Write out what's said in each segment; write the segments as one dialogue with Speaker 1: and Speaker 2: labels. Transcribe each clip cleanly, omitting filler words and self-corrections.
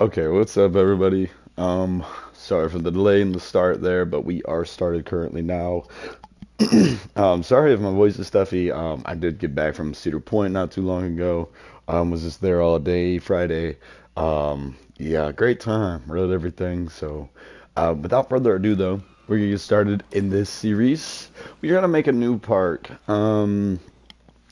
Speaker 1: Okay, what's up, everybody? Sorry for the delay in the start there, but we are started currently now. Sorry if my voice is stuffy. I did get back from Cedar Point not too long ago. Was just there all day Friday. Yeah, great time. Read everything. So, without further ado, though, we're gonna get started in this series. We're gonna make a new park. I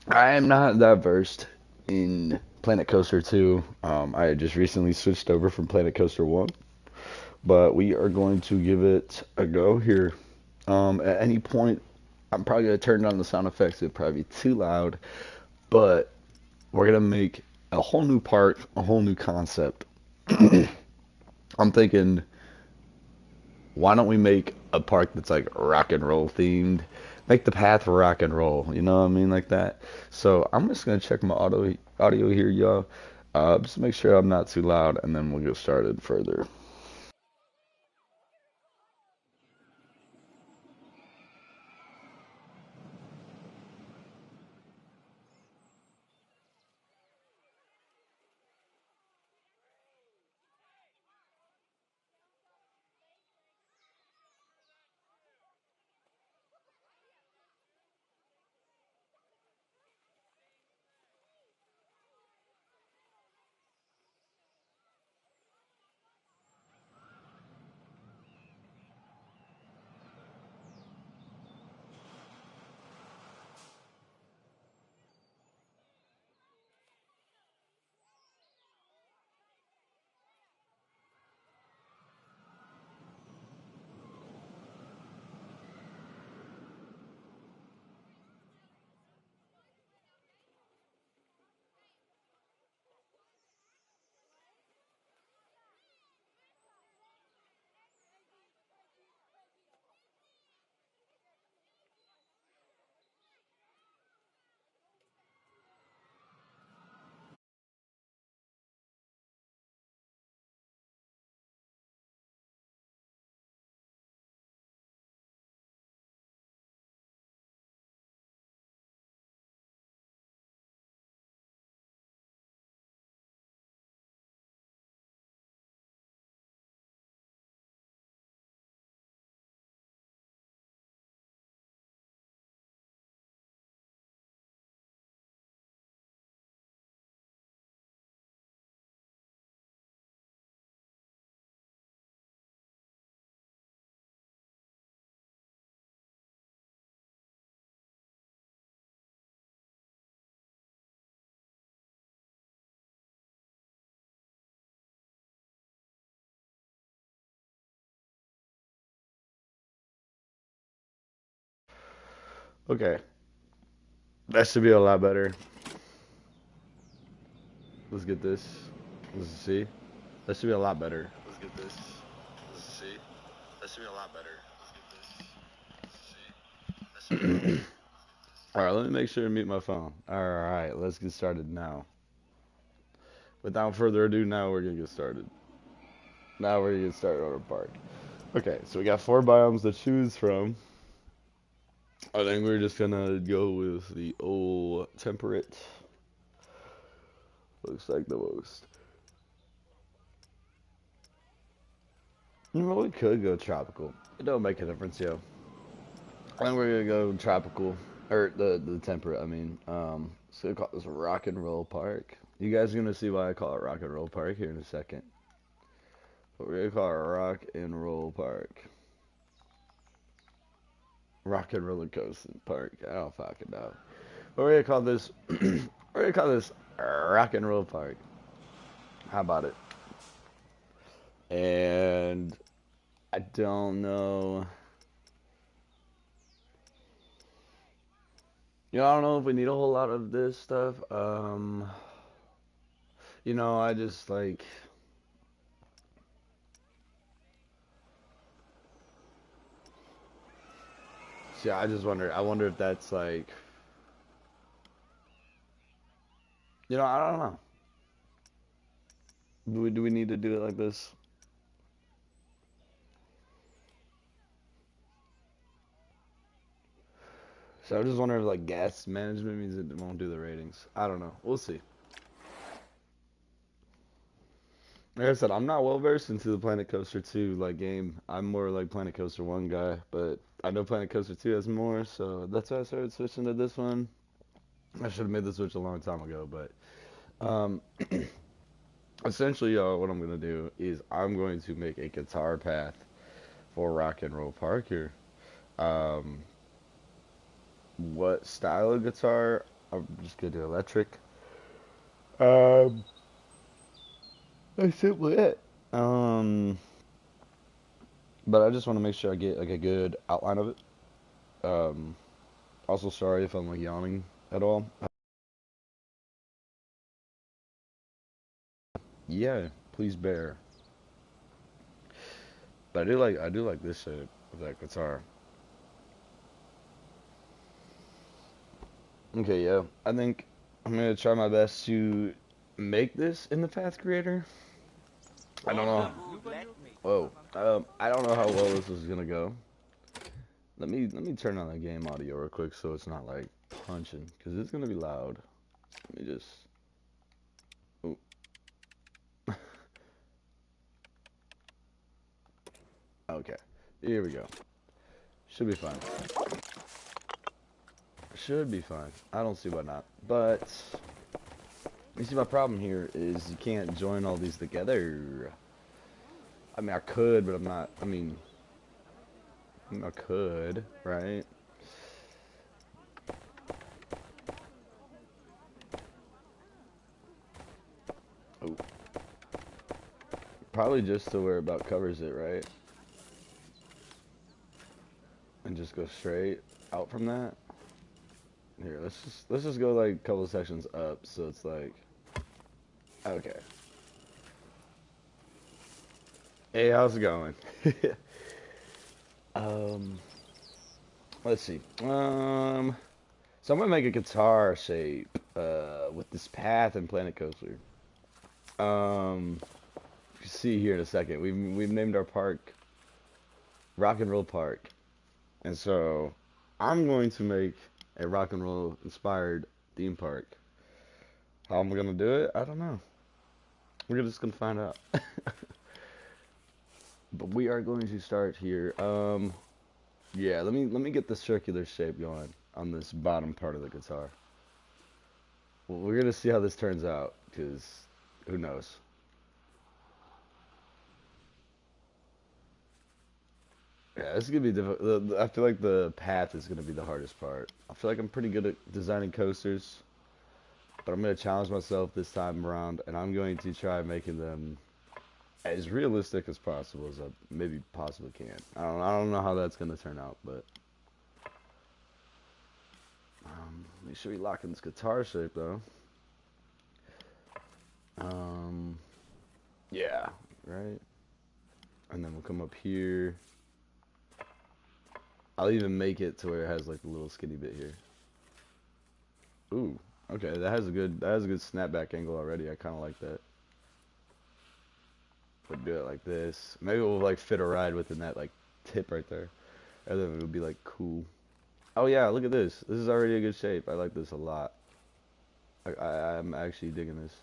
Speaker 1: am not that versed in Planet Coaster 2. I just recently switched over from Planet Coaster 1, but we are going to give it a go here. At any point, I'm probably going to turn down the sound effects. It'd probably be too loud, but we're going to make a whole new park, a whole new concept. I'm thinking, why don't we make a park that's like rock and roll themed? Make the path rock and roll, you know what I mean, like that. So I'm just gonna check my audio here, y'all. Just make sure I'm not too loud, and then we'll get started further. Okay, that should be a lot better. Let's get this. Let's see. That should be a lot better. Let's get this. Let's see. That should be a lot better. Let's get this. All right, let me make sure to mute my phone. All right, let's get started now. Without further ado, now we're gonna get started. Now we're gonna get started on our park. Okay, so we got four biomes to choose from. I think we're just gonna go with the old temperate. Looks like the most. You know, we could go tropical. It don't make a difference, yo. I think we're gonna go tropical, or the temperate. I mean, so we call this rock and roll park. You guys are gonna see why I call it rock and roll park here in a second. But we're gonna call it rock and roll park. Rock and roller coaster park. I don't fucking know. But we're gonna call this. we're gonna call this rock and roll park. How about it? And I don't know. I don't know if we need a whole lot of this stuff. I just like. See, I just wonder. I wonder if that's like. I don't know. Do we need to do it like this? So I just wonder if like gas management means it won't do the ratings. I don't know. We'll see. Like I said, I'm not well versed into the Planet Coaster 2 like game. I'm more like Planet Coaster 1 guy, but I know Planet Coaster 2 has more, so that's why I started switching to this one. I should have made the switch a long time ago, but um, essentially, what I'm gonna do is I'm going to make a guitar path for Rock and Roll Park here. Um, what style of guitar? I'm just gonna do electric. Um, that's simply it. Um, but I just want to make sure I get like a good outline of it. Um, Also, sorry if I'm like yawning at all. Yeah, please bear. But I do like this shape of that guitar. Okay, yeah. I think I'm gonna try my best to make this in the Path Creator. I don't know. Whoa. I don't know how well this is gonna go. Let me turn on the game audio real quick so it's not like punching, cause it's gonna be loud. Let me just. Oh, okay. Here we go. Should be fine. Should be fine. I don't see why not. But you see, my problem here is you can't join all these together. I mean, I could, but I'm not. I could, right? Oh, probably just to where it about covers it, right? And just go straight out from that. Here, let's just go like a couple of sections up, so it's like, okay. Hey, how's it going? um, let's see. So I'm gonna make a guitar shape with this path and Planet Coaster. Um, you see here in a second. We've named our park Rock and Roll Park, and so I'm going to make a rock and roll inspired theme park. How am I gonna do it? I don't know. We're just gonna find out. But we are going to start here. Yeah. Let me get the circular shape going on this bottom part of the guitar. Well, we're gonna see how this turns out, cause who knows? Yeah, this is gonna be difficult. I feel like the path is gonna be the hardest part. I feel like I'm pretty good at designing coasters, but I'm gonna challenge myself this time around, and I'm going to try making them as realistic as possible as I maybe possibly can. I don't know how that's gonna turn out, but make sure we lock in this guitar shape though. Um, yeah, right. And then we'll come up here. I'll even make it to where it has like a little skinny bit here. Ooh, okay, that has a good snapback angle already. I kind of like that. We'll do it like this. Maybe we'll like fit a ride within that like tip right there. And then it'll be like cool. Oh yeah, look at this. This is already a good shape. I like this a lot. I'm actually digging this.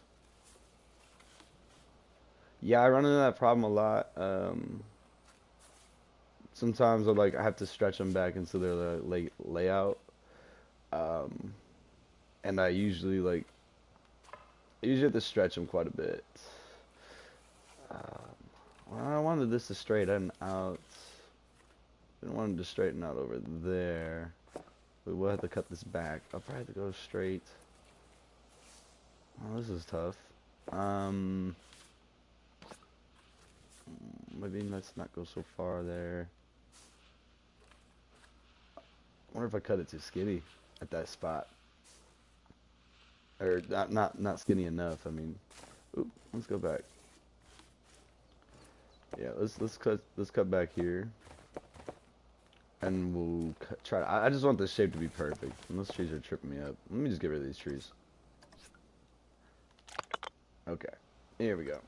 Speaker 1: Yeah, I run into that problem a lot. Sometimes I have to stretch them back into their layout. Um, and I usually have to stretch them quite a bit. Um, well, I wanted this to straighten out. Didn't want it to straighten out over there. We will have to cut this back. I'll probably have to go straight. Oh, this is tough. Um, Maybe let's not go so far there. I wonder if I cut it too skinny at that spot, or not skinny enough. I mean, oop, let's go back. Yeah, let's cut back here, and we'll try. I just want this shape to be perfect. And those trees are tripping me up. Let me just get rid of these trees. Okay, here we go.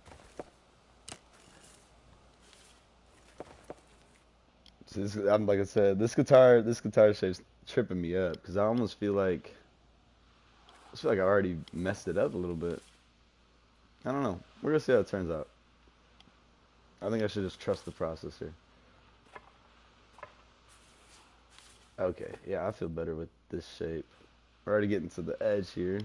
Speaker 1: So I'm like I said, this guitar shape's tripping me up because I feel like I already messed it up a little bit. I don't know. We're gonna see how it turns out. I think I should just trust the process here. Okay, yeah, I feel better with this shape. We're already getting to the edge here.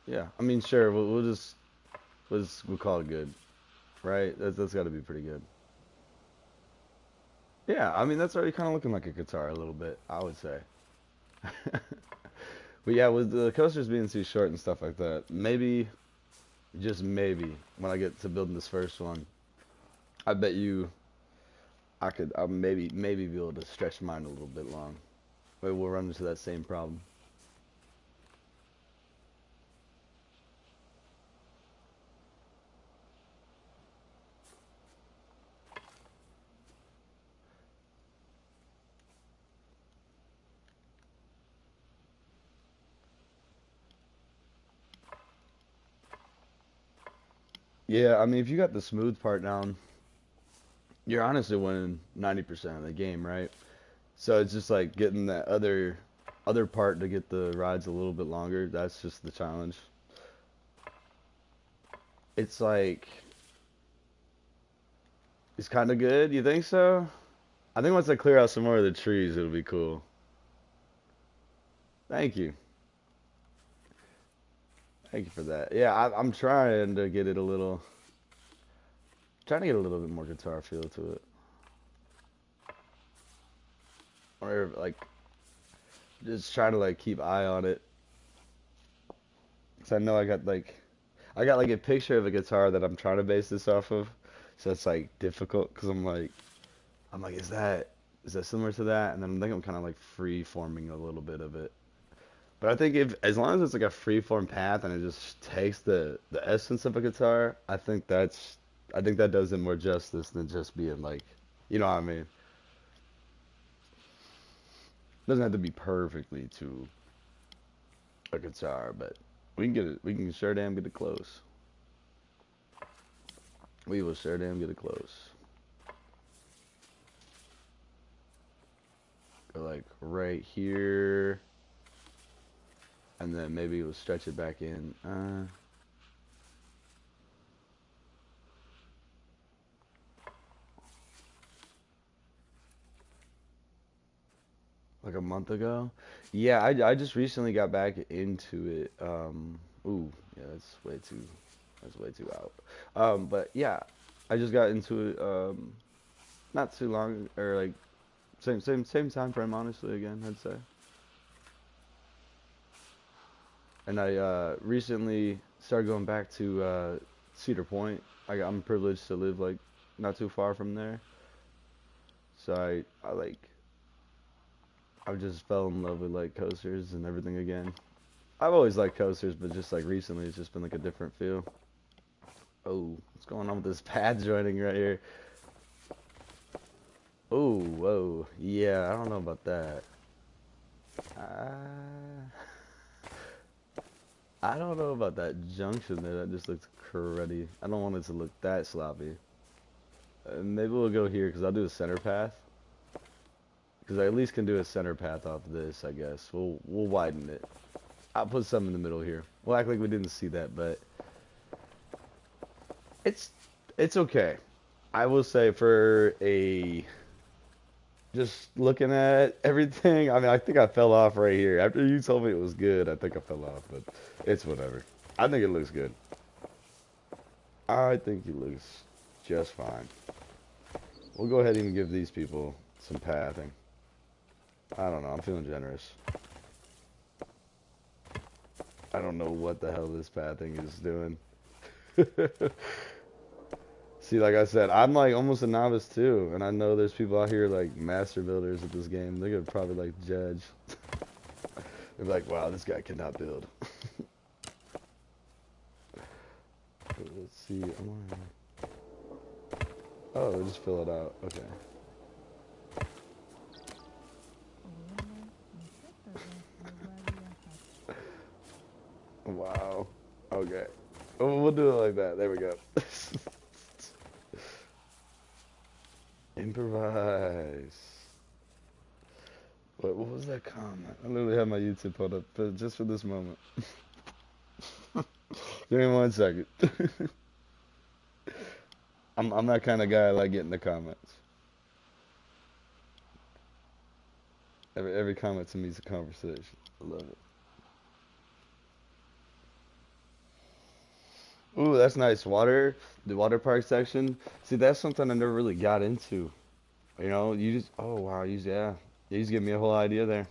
Speaker 1: Yeah, I mean, sure, we'll call it good, right? That's got to be pretty good. Yeah, I mean, that's already kind of looking like a guitar a little bit, I would say. But yeah, with the coasters being too short and stuff like that, maybe, just maybe, when I get to building this first one, I bet you I'll maybe be able to stretch mine a little bit long. Maybe we'll run into that same problem. Yeah, I mean, if you got the smooth part down, you're honestly winning 90% of the game, right? So it's just like getting that other part to get the rides a little bit longer. That's just the challenge. It's like it's kind of good. You think so? I think once I clear out some more of the trees, it'll be cool. Thank you. Thank you for that. Yeah, I'm trying to get a little bit more guitar feel to it. Or like, just trying to like keep eye on it. Cause I know I got like a picture of a guitar that I'm trying to base this off of. So it's like difficult because I'm like, is that similar to that? And then I think I'm kind of like free forming a little bit of it. But I think if as long as it's like a free form path and it just takes the essence of a guitar, I think that does it more justice than just being like, you know what I mean? It doesn't have to be perfectly to a guitar, but we can get it. We can sure damn get it close. We will sure damn get it close. Go like right here, and then maybe we'll stretch it back in. Like a month ago. Yeah, I just recently got back into it. Ooh, yeah, that's way too out. But yeah, I just got into it not too long or like same time frame honestly again, I'd say. And I recently started going back to Cedar Point. I'm privileged to live like not too far from there. So I just fell in love with like coasters and everything again. I've always liked coasters, but just like recently, it's just been like a different feel. Oh, what's going on with this pad joining right here? Oh, whoa, yeah, I don't know about that. Uh, I don't know about that junction there. That just looks cruddy. I don't want it to look that sloppy. Maybe we'll go here because I'll do a center path. Because I at least can do a center path off this, I guess. We'll widen it. I'll put some in the middle here. We'll act like we didn't see that, but it's it's okay. I will say for a just looking at everything, I mean, I think I fell off right here. After you told me it was good, I think I fell off, but it's whatever. I think it looks good. I think it looks just fine. We'll go ahead and give these people some pathing. I don't know, I'm feeling generous. I don't know what the hell this pathing is doing. See, like I said, I'm like almost a novice too, and I know there's people out here like master builders at this game. They're gonna probably like judge. They're like, wow, this guy cannot build. Let's see. Oh, just fill it out. Okay. Wow. Okay. Oh, we'll do it like that. There we go. Improvise. What was that comment? I literally had my YouTube pulled up just for this moment. Give me 1 second. I'm that kind of guy I like getting the comments. Every comment to me is a conversation. I love it. Ooh, that's nice. The water park section. See, that's something I never really got into. You know, you just, oh wow, yeah. You just give me a whole idea there.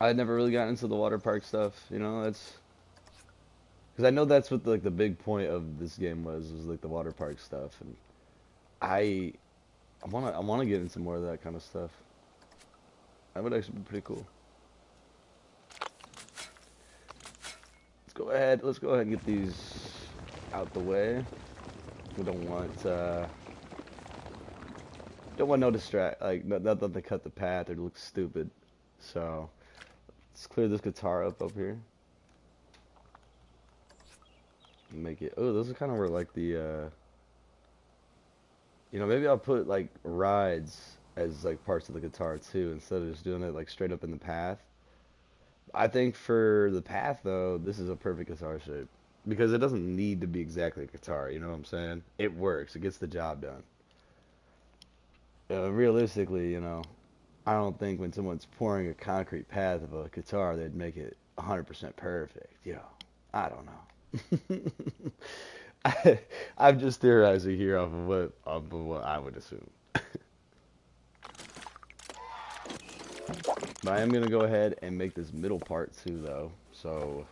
Speaker 1: I had never really gotten into the water park stuff, you know, that's, because I know that's what like the big point of this game was like the water park stuff, and I, I wanna get into more of that kind of stuff. That would actually be pretty cool. Let's go ahead and get these out the way. We don't want no distract, like, not that they cut the path or look stupid. So, let's clear this guitar up here. Make it, oh, those are kind of where, like, maybe I'll put, like, rides as, like, parts of the guitar, too, instead of just doing it, like, straight up in the path. I think for the path, though, this is a perfect guitar shape. Because it doesn't need to be exactly a guitar, you know what I'm saying? It works, it gets the job done. Realistically, I don't think when someone's pouring a concrete path of a guitar, they'd make it 100% perfect. I don't know. I'm just theorizing here off of what I would assume. But I am gonna go ahead and make this middle part too, though. So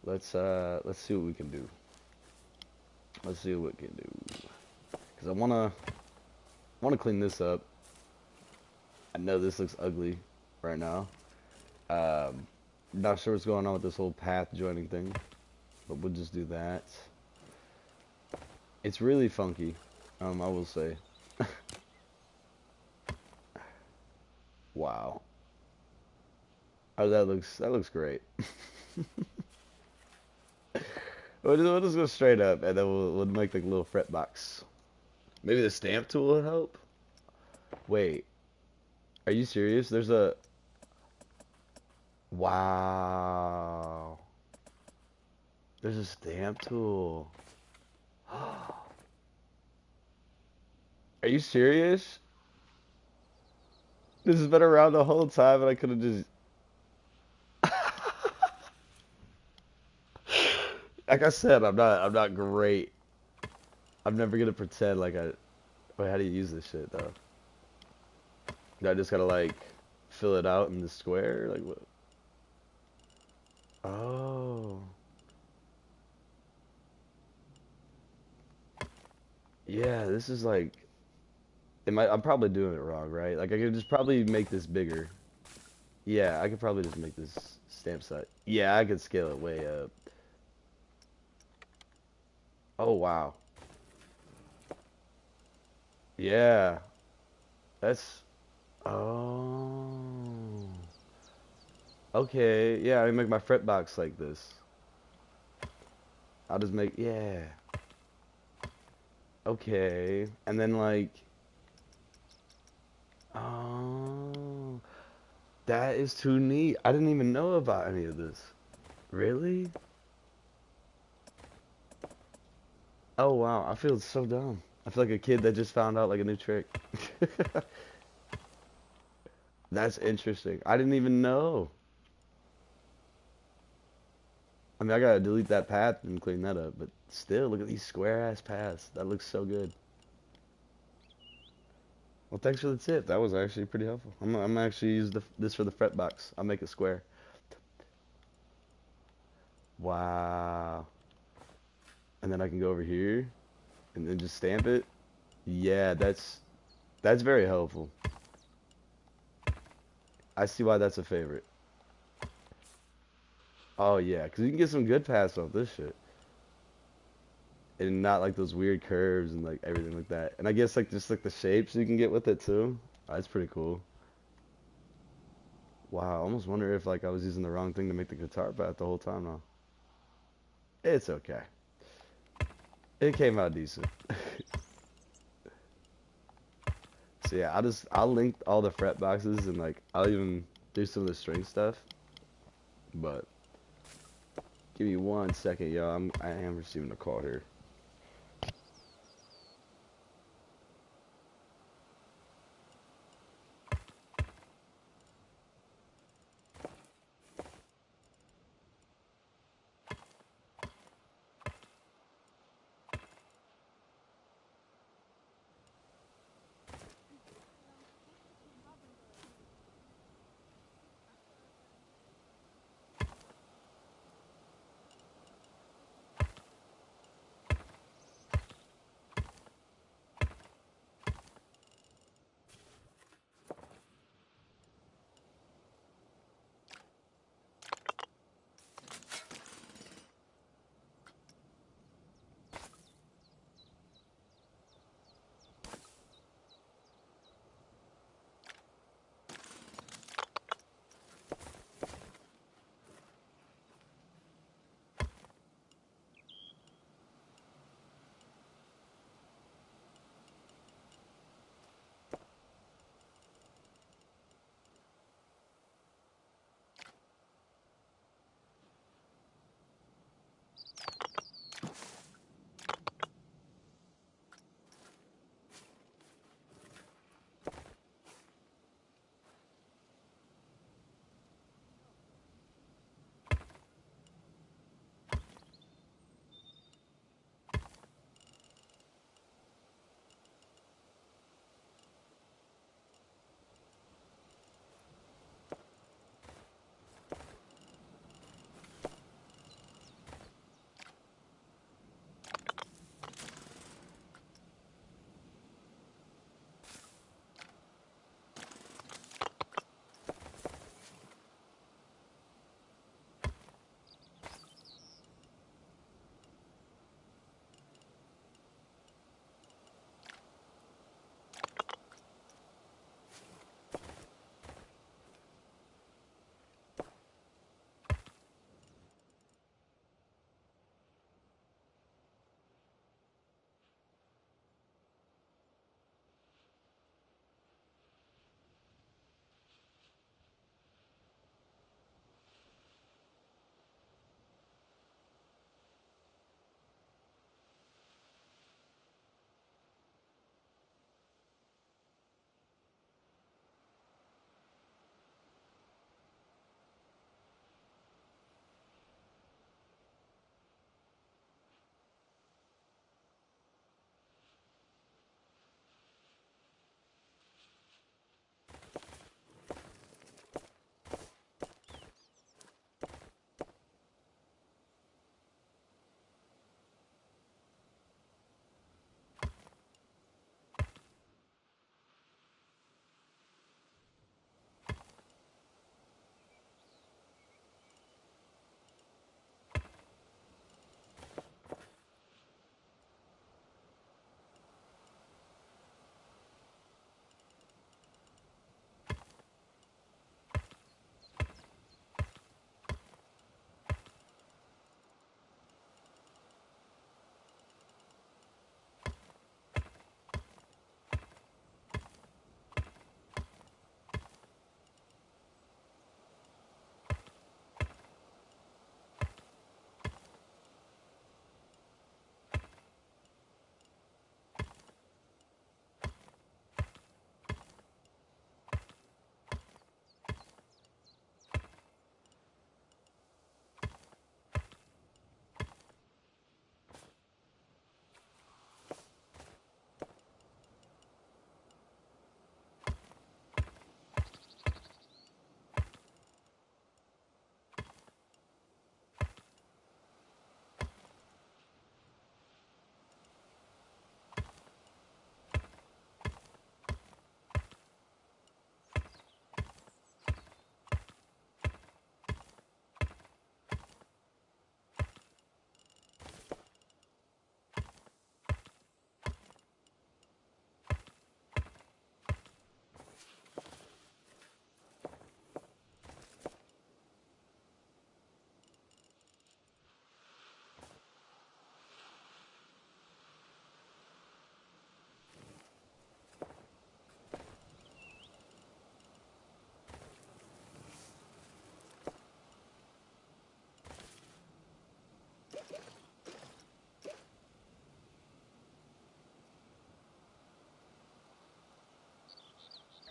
Speaker 1: let's see what we can do. Let's see what we can do. Cause I wanna clean this up. I know this looks ugly right now. Not sure what's going on with this whole path joining thing, but we'll just do that. It's really funky, I will say. Wow. Oh, that looks great. We'll just go straight up, and then we'll make like a little fret box. Maybe the stamp tool will help. Wait, are you serious? There's a wow. There's a stamp tool. Are you serious? This has been around the whole time, and I could have just. Like I said, I'm not great. I'm never gonna pretend like I. Wait, how do you use this shit though? Do I just gotta like fill it out in the square? Like what? Oh. Yeah, this is like. I'm probably doing it wrong, right? Like I could just probably make this bigger. Yeah, I could probably just make this stamp size. Yeah, I could scale it way up. Oh wow. Yeah. That's oh. Okay. Yeah, I make my fret box like this. I'll just make yeah. Okay. And then like oh, that is too neat. I didn't even know about any of this. Really? Oh wow, I feel so dumb. I feel like a kid that just found out like a new trick. That's interesting. I didn't even know. I mean, I gotta delete that path and clean that up, but still, look at these square ass paths. That looks so good. Well, thanks for the tip. That was actually pretty helpful. I'm actually use this for the fret box. I'll make a square. Wow. And then I can go over here and then just stamp it. Yeah, that's very helpful. I see why that's a favorite. Oh yeah, because you can get some good paths off this shit. And not like those weird curves and like everything like that. And I guess like just like the shapes you can get with it too. That's pretty cool. Wow, I almost wonder if like I was using the wrong thing to make the guitar path the whole time now. It's okay. It came out decent. So yeah, I'll link all the fret boxes and like I'll even do some of the string stuff. But Give me 1 second, y'all. I am receiving a call here.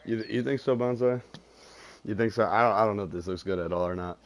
Speaker 2: You think so, Bonsai? You think so? I don't know if this looks good at all or not.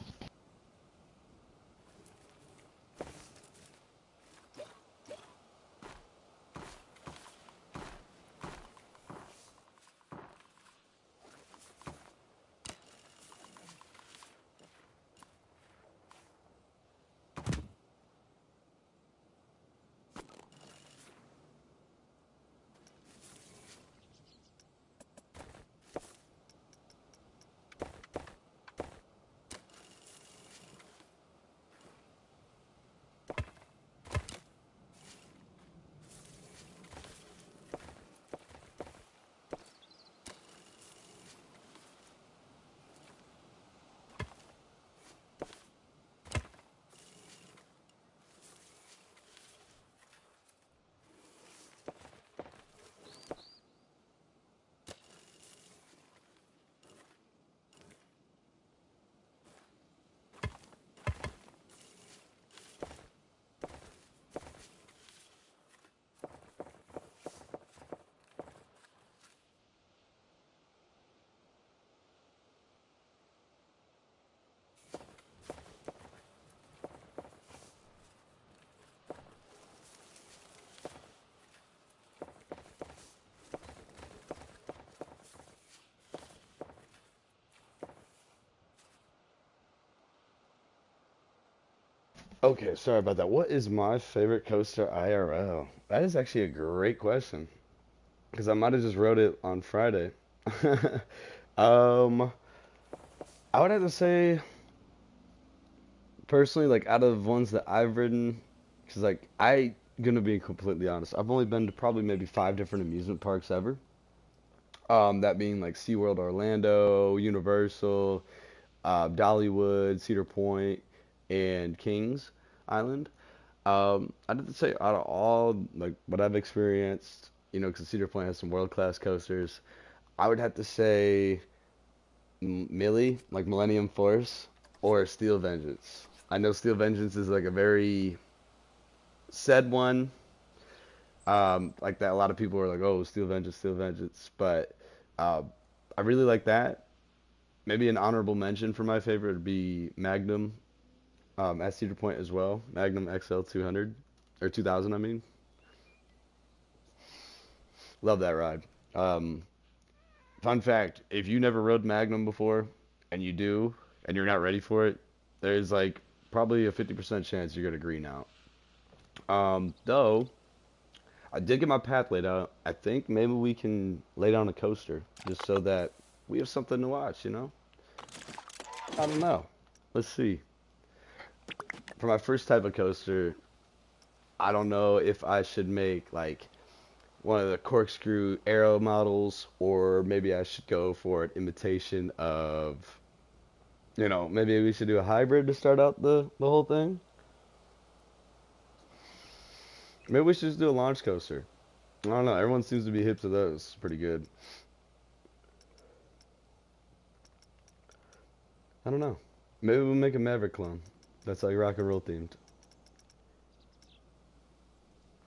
Speaker 2: Okay, sorry about that. What is my favorite coaster IRL? That is actually a great question because I might have just wrote it on Friday. um, I would have to say personally, like out of ones that I've ridden, because like I gonna be completely honest, I've only been to probably maybe 5 different amusement parks ever. That being like SeaWorld Orlando, Universal, Dollywood, Cedar Point, and Kings Island. I'd have to say out of all like what I've experienced, because Cedar Point has some world-class coasters, I would have to say Millie, like Millennium Force, or Steel Vengeance. I know Steel Vengeance is like a very said one, like that. A lot of people are like, "Oh, Steel Vengeance," but uh, I really like that. Maybe an honorable mention for my favorite would be Magnum at Cedar Point as well. Magnum XL 200 or 2000, I mean. Love that ride. Um, Fun fact: if you never rode Magnum before, and you do, and you're not ready for it, there's like probably a 50% chance you're gonna green out. Though I did get my path laid out. I think maybe we can lay down a coaster just so that we have something to watch. I don't know. Let's see. For my first type of coaster, I don't know if I should make like one of the corkscrew arrow models, or maybe I should go for an imitation of, maybe we should do a hybrid to start out the whole thing. Maybe we should just do a launch coaster. I don't know. Everyone seems to be hip to those. Pretty good. I don't know. Maybe we'll make a Maverick clone. That's like rock and roll themed.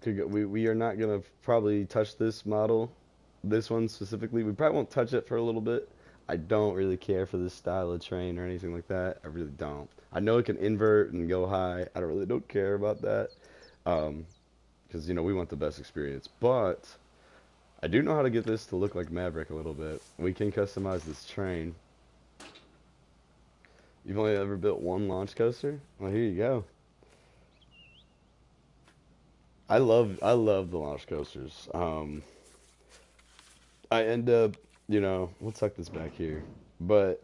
Speaker 2: We are not gonna probably touch this model, this one specifically. We probably won't touch it for a little bit. I don't really care for this style of train or anything like that. I really don't. I know it can invert and go high. I don't care about that. Um, because we want the best experience. But I do know how to get this to look like Maverick a little bit. We can customize this train. You've only ever built one launch coaster? Well, here you go. I love the launch coasters. I end up, we'll tuck this back here, but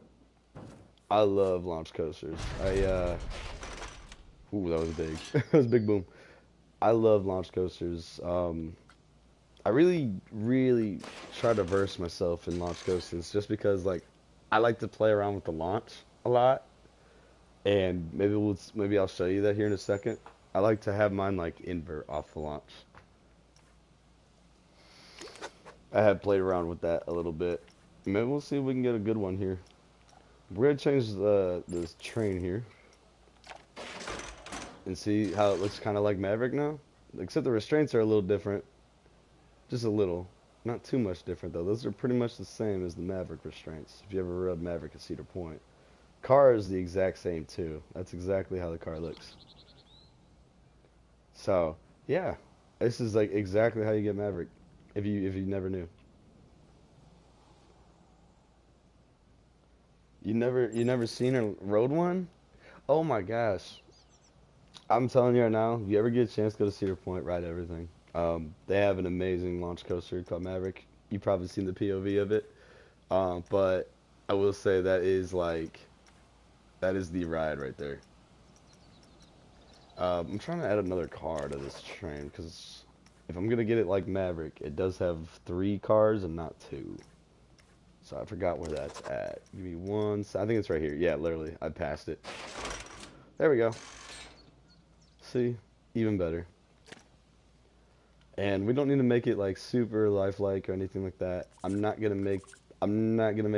Speaker 2: I love launch coasters. Ooh, that was big. That was a big boom. I love launch coasters. I really, really try to verse myself in launch coasters just because, like, I like to play around with the launch a lot, and maybe I'll show you that here in a second. I like to have mine like invert off the launch. I have played around with that a little bit. Maybe we'll see if we can get a good one here. We're gonna change this train here and see how it looks kind of like Maverick now. Except the restraints are a little different, just a little. Not too much different though. Those are pretty much the same as the Maverick restraints. If you ever rode Maverick at Cedar Point, car is the exact same too. That's exactly how the car looks. So yeah, this is like exactly how you get Maverick. If you never knew, you never seen or rode one. Oh my gosh, I'm telling you right now. If you ever get a chance to go to Cedar Point, ride everything. They have an amazing launch coaster called Maverick. You've probably seen the POV of it. But I will say that is the ride right there. I'm trying to add another car to this train because if I'm gonna get it like Maverick, it does have three cars and not two. So I forgot where that's at. Give me one. I think it's right here. Yeah, literally, I passed it. There we go. See, even better. And we don't need to make it like super lifelike or anything like that. I'm not gonna make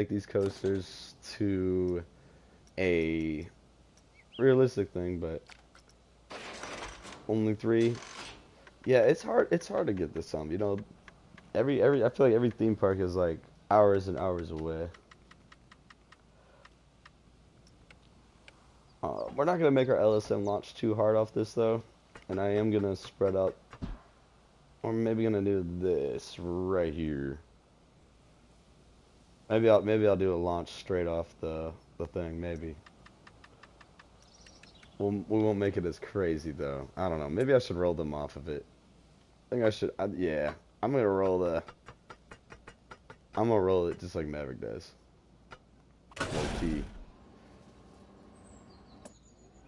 Speaker 2: these coasters to a realistic thing, but only three. Yeah, it's hard to get this you know, every I feel like every theme park is like hours and hours away. We're not gonna make our LSM launch too hard off this though, and I am gonna spread out, or maybe gonna do this right here. Maybe I'll do a launch straight off the thing. Maybe we won't make it as crazy though. I don't know. Maybe I should roll them off of it. I think I should. Yeah, I'm gonna roll the. I'm gonna roll it just like Maverick does. Low key.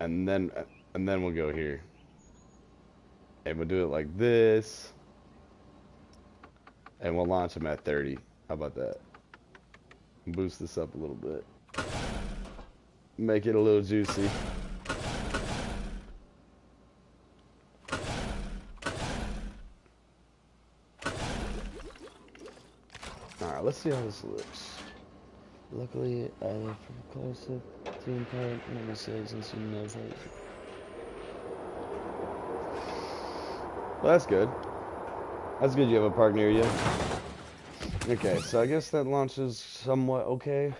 Speaker 2: And then we'll go here. And we'll do it like this. And we'll launch them at 30. How about that? Boost this up a little bit. Make it a little juicy. Alright, let's see how this looks.
Speaker 3: Luckily, I live from closer theme park, number 6, and soon knows it.
Speaker 2: Well, that's good. That's good you have a park near you. Okay, so I guess that launches somewhat okay.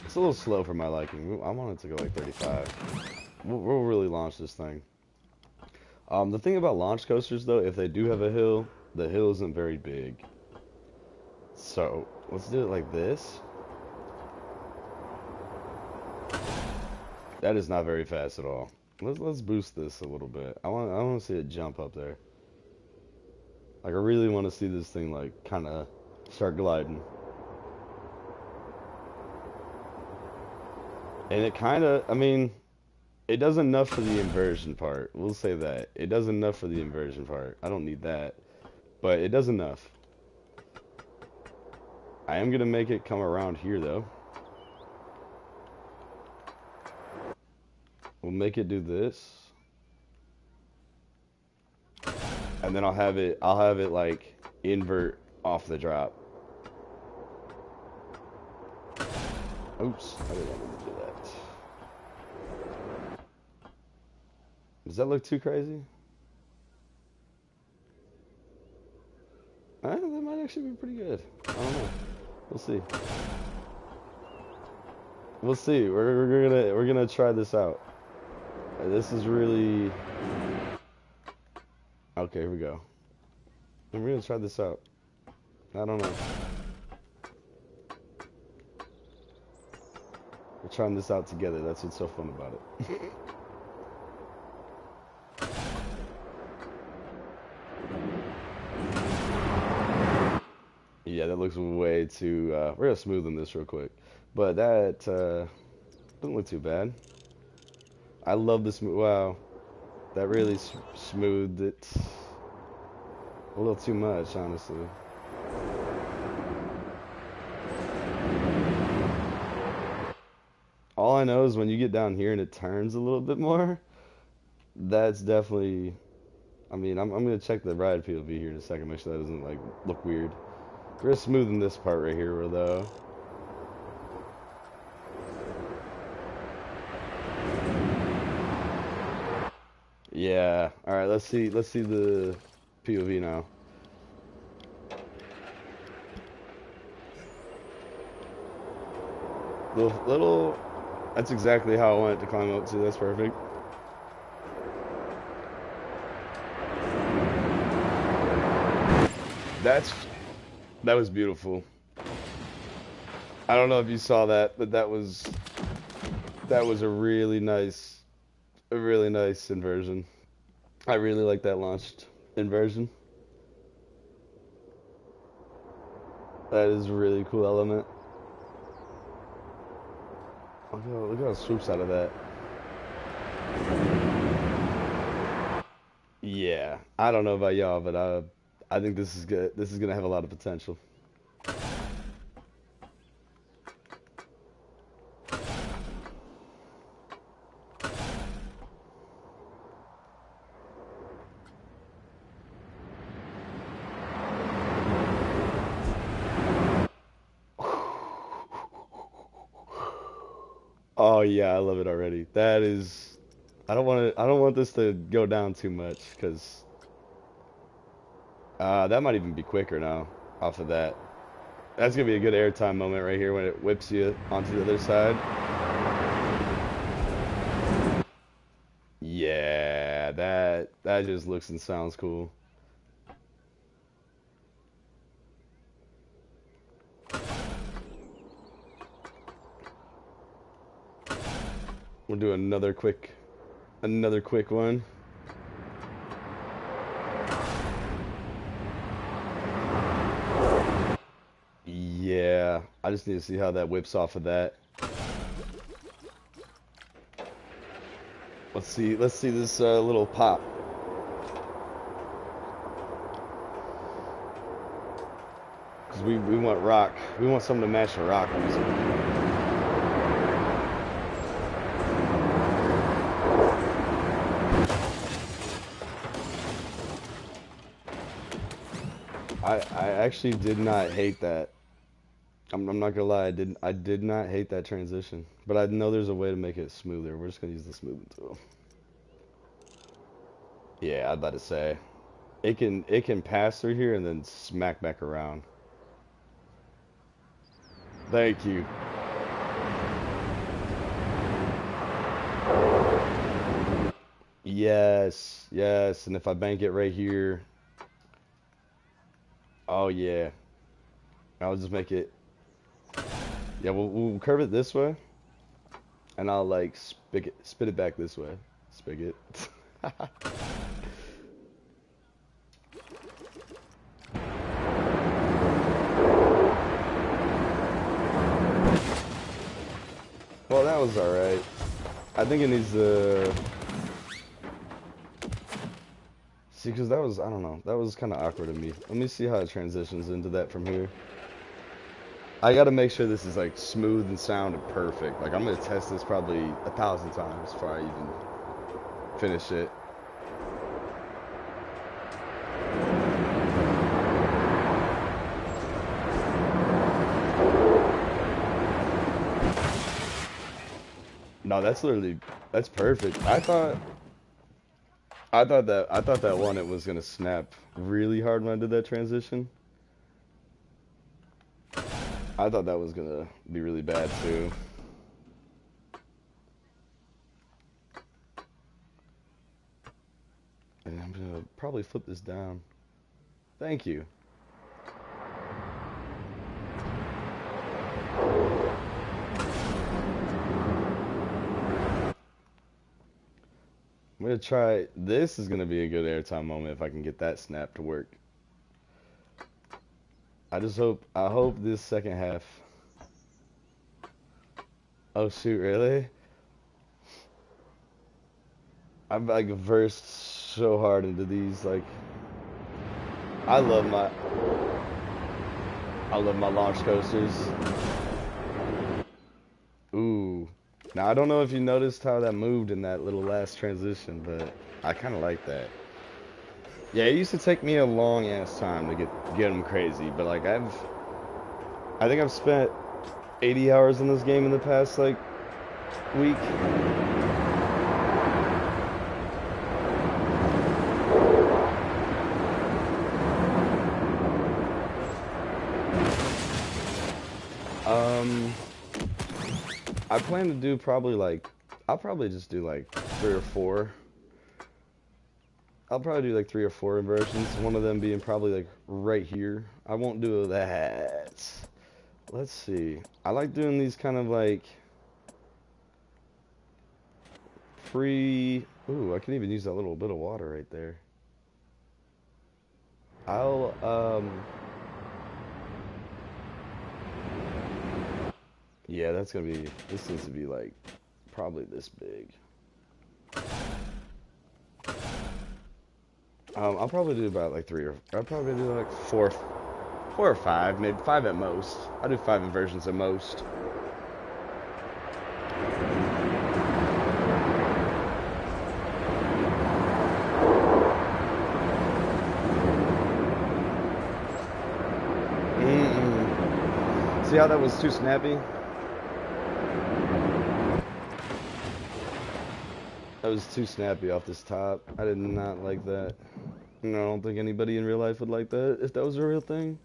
Speaker 2: It's a little slow for my liking. I want it to go like 35. We'll really launch this thing. The thing about launch coasters, though, if they do have a hill, the hill isn't very big. So, let's do it like this. That is not very fast at all. Let's boost this a little bit. I want to see it jump up there. Like, I really want to see this thing, like, kind of start gliding. And it kind of, I mean, it does enough for the inversion part. We'll say that. It does enough for the inversion part. I don't need that. But it does enough. I am going to make it come around here, though. We'll make it do this. And then I'll have it like invert off the drop. Oops, I didn't want to do that. Does that look too crazy? That might actually be pretty good. I don't know. We'll see. We'll see. We're gonna try this out. This is really okay. Here we go. And we're gonna try this out. I don't know. We're trying this out together. That's what's so fun about it. Yeah, that looks way too. We're gonna smoothen this real quick, but that doesn't look too bad. I love this. Wow, that really smoothed it a little too much, honestly. All I know is when you get down here and it turns a little bit more, that's definitely. I mean, I'm gonna check the ride POV here in a second, make sure that doesn't like look weird. We're smoothing this part right here, though. Yeah. All right. Let's see the POV now. The little, that's exactly how I want it to climb up to. That's perfect. That's, that was beautiful. I don't know if you saw that, but that was a really nice inversion. I really like that launched inversion. That is a really cool element. Look how it swoops out of that. Yeah, I don't know about y'all, but I think this is good. This is gonna have a lot of potential. Oh yeah, I love it already. That is, I don't want this to go down too much because that might even be quicker now off of that. That's gonna be a good airtime moment right here when it whips you onto the other side. Yeah, that just looks and sounds cool. We'll do another quick one. Yeah, I just need to see how that whips off of that. Let's see this little pop. Cause we want rock. We want something to match the rock music. I actually did not hate that. I'm not gonna lie, I did not hate that transition. But I know there's a way to make it smoother. We're just gonna use the smoothing tool. Yeah, I'd about to say. It can pass through here and then smack back around. Thank you. Yes, yes, and if I bank it right here, oh yeah. I'll just make it, yeah, we'll curve it this way, and I'll like spit it back this way. Spigot. Well, that was alright. I think it needs to... See, because that was, I don't know, that was kind of awkward to me. Let me see how it transitions into that from here. I gotta make sure this is like smooth and sound and perfect. Like I'm gonna test this probably 1,000 times before I even finish it. No, that's literally, that's perfect. I thought that one it was gonna snap really hard when I did that transition. I thought that was gonna be really bad too. And I'm gonna probably flip this down. Thank you. I'm gonna try, this is gonna be a good airtime moment if I can get that snap to work. I hope this second half. Oh shoot, really? I'm like versed so hard into these, like, I love my, I love my launch coasters. Ooh. Now I don't know if you noticed how that moved in that little last transition, but I kind of like that. Yeah, it used to take me a long ass time to get them crazy, but like I think I've spent 80 hours in this game in the past like week. I plan to do probably like, I'll probably just do like 3 or 4. I'll probably do like 3 or 4 inversions, one of them being probably like right here. I won't do that. Let's see. I like doing these kind of like free. Ooh, I can even use that little bit of water right there. I'll, yeah, that's gonna be, this needs to be like probably this big. I'll probably do about like I'll probably do like 4 or 5, maybe 5 at most. I'll do 5 inversions at most. See how that was too snappy? That was too snappy off this top. I did not like that. And I don't think anybody in real life would like that if that was a real thing.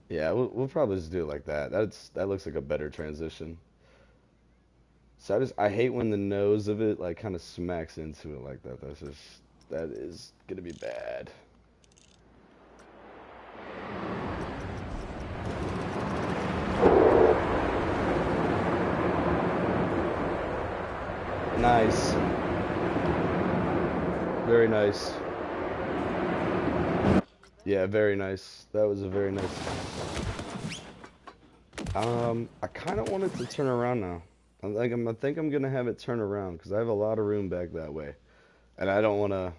Speaker 2: Yeah, we'll probably just do it like that. That looks like a better transition. So I hate when the nose of it like kind of smacks into it like that. That is gonna be bad. Nice. Very nice. Yeah, very nice. That was a very nice. I kind of want it to turn around now. I think I'm gonna have it turn around because I have a lot of room back that way, and I don't wanna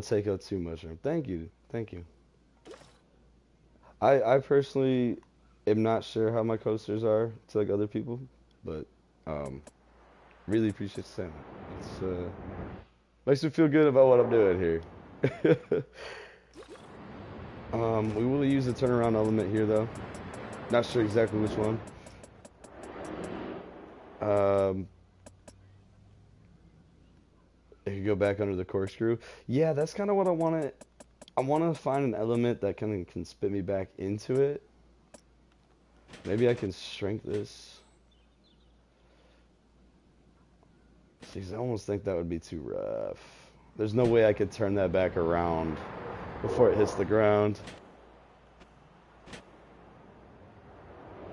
Speaker 2: take up too much room. Thank you, thank you. I personally am not sure how my coasters are to like other people, but really appreciate you saying that. It's makes me feel good about what I'm doing here. We will use the turnaround element here though. Not sure exactly which one. If you go back under the corkscrew. Yeah, that's kind of what I want to. I want to find an element that kind of can spit me back into it. Maybe I can shrink this. See, I almost think that would be too rough. There's no way I could turn that back around before it hits the ground.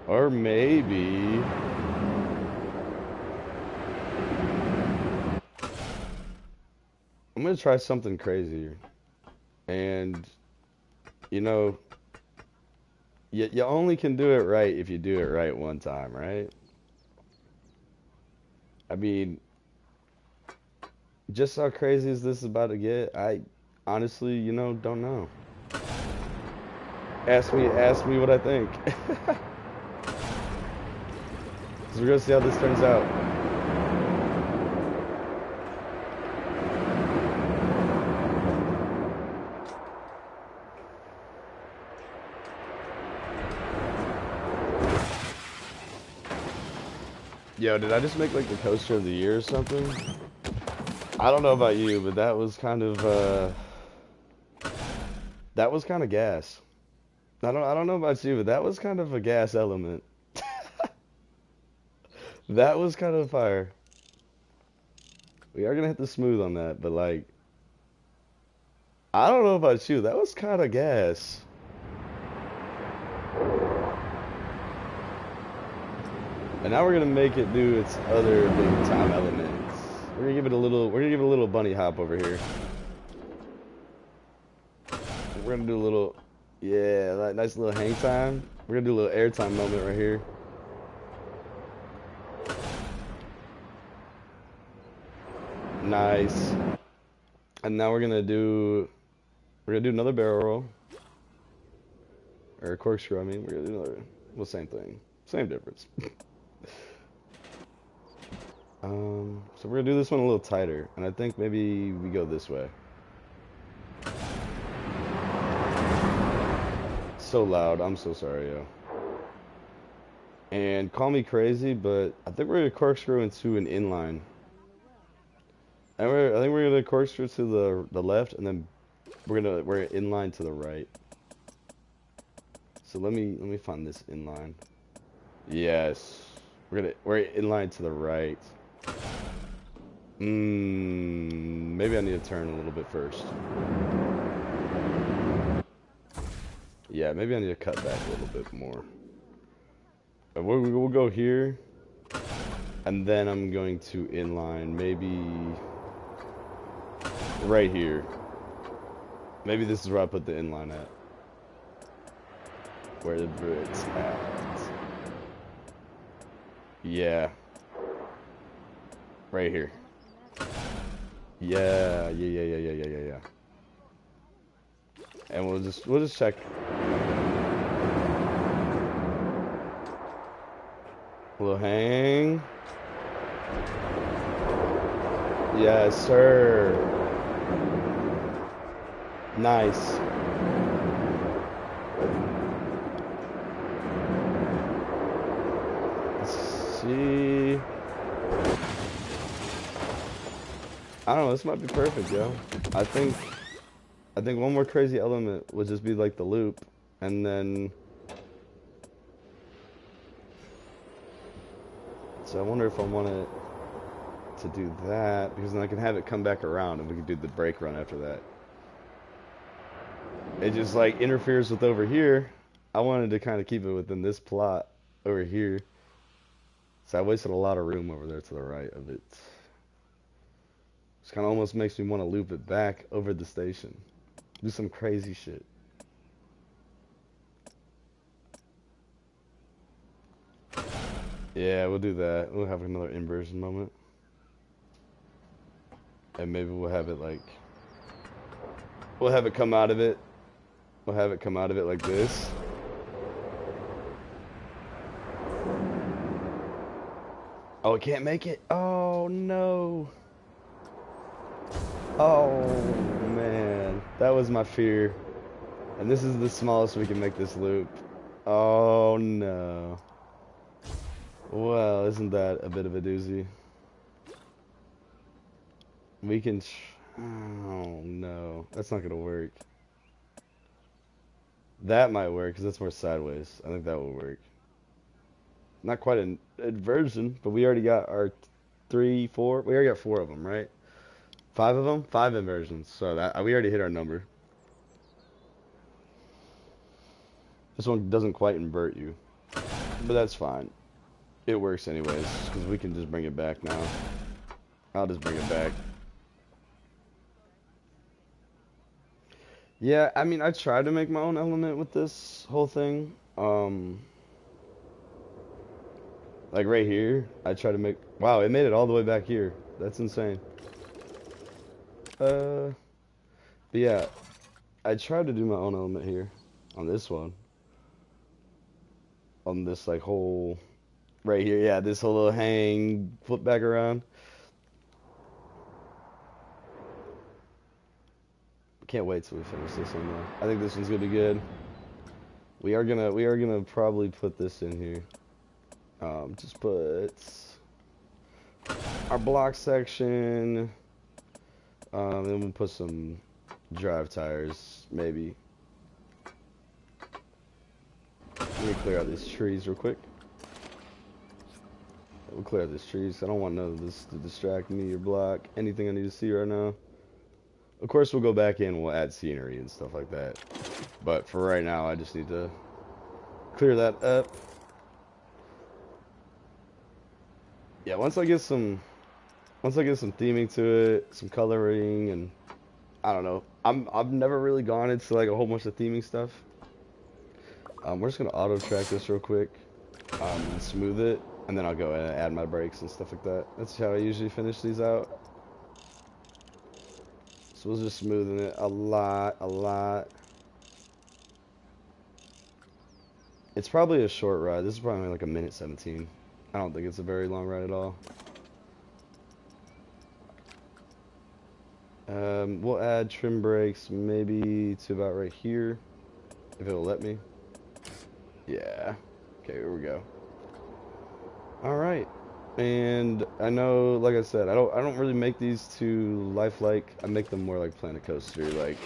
Speaker 2: Or maybe... I'm going to try something crazier. And, you know, you only can do it right if you do it right one time, right? I mean, just how crazy is this about to get? I honestly, you know, don't know. Ask me what I think. So we're gonna see how this turns out. Yo, did I just make like the coaster of the year or something? I don't know about you, but that was kind of gas. I don't know about you, but that was kind of a gas element. That was kind of fire. We are gonna hit the smooth on that, but like, I don't know about you, that was kind of gas. And now we're gonna make it do its other big time elements. We're gonna give it a little bunny hop over here. We're gonna do a little, yeah, that nice little hang time. We're gonna do a little airtime moment right here. Nice. And now we're gonna do another barrel roll. Or a corkscrew, I mean. We're gonna do another, well, same thing. Same difference. So we're gonna do this one a little tighter. And I think maybe we go this way. So loud, I'm so sorry, yo. And call me crazy, but I think we're gonna corkscrew into an inline. And I think we're gonna corkscrew to the left, and then we're inline to the right. So let me find this inline. Yes. We're in line to the right. Maybe I need to turn a little bit first. Yeah, maybe I need to cut back a little bit more. We'll go here, and then I'm going to inline maybe right here. Maybe this is where I put the inline at. Where the bricks at. Yeah. Right here. Yeah. And we'll just check. A little hang. Yes, sir. Nice. Let's see. I don't know, this might be perfect, yo. I think one more crazy element would just be like the loop, and then so I wonder if I want it to do that, because then I can have it come back around and we can do the brake run after that. It just like interferes with over here. I wanted to kind of keep it within this plot over here. So I wasted a lot of room over there to the right of it. This kind of almost makes me want to loop it back over the station. Do some crazy shit. Yeah, we'll do that. We'll have another inversion moment. And maybe we'll have it like... We'll have it come out of it. We'll have it come out of it like this. Oh, it can't make it? Oh, no. Oh, man. That was my fear. And this is the smallest we can make this loop. Oh, no. Well, isn't that a bit of a doozy? We can... Oh, no. That's not going to work. That might work, because that's more sideways. I think that will work. Not quite an inversion, but we already got our 3, 4. We already got 4 of them, right? 5 of them? 5 inversions. So that we already hit our number. This one doesn't quite invert you. But that's fine. It works anyways, because we can just bring it back now. I'll just bring it back. Yeah, I mean, I tried to make my own element with this whole thing. Like right here, I tried to make... Wow, it made it all the way back here. That's insane. But yeah, I tried to do my own element here on this one. On this like whole... Right here, yeah, this whole little hang, flip back around. Can't wait till we finish this one though. I think this one's gonna be good. We are gonna probably put this in here. Just put our block section. Then we'll put some drive tires, maybe. Let me clear out these trees real quick. We'll clear out these trees. I don't want none of this to distract me or block anything I need to see right now. Of course, we'll go back in and we'll add scenery and stuff like that. But for right now, I just need to clear that up. Yeah, once I get some theming to it, some coloring, and I don't know. I've never really gone into like a whole bunch of theming stuff. We're just gonna auto track this real quick, and smooth it, and then I'll go and add my brakes and stuff like that. That's how I usually finish these out. So we'll just smoothen it a lot. It's probably a short ride. This is probably like a minute 17. I don't think it's a very long ride at all. We'll add trim brakes maybe to about right here, if it'll let me. Yeah. Okay, here we go. All right. And I know, like I said, I don't really make these too lifelike. I make them more like Planet Coaster, like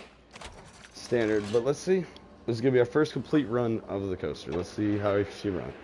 Speaker 2: standard. But let's see. This is gonna be our first complete run of the coaster. Let's see how she runs.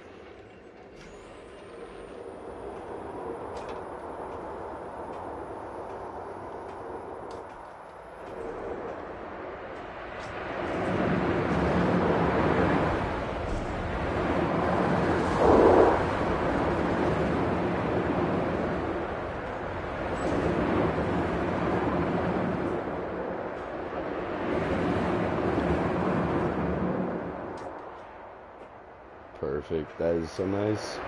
Speaker 2: Perfect. That is so nice.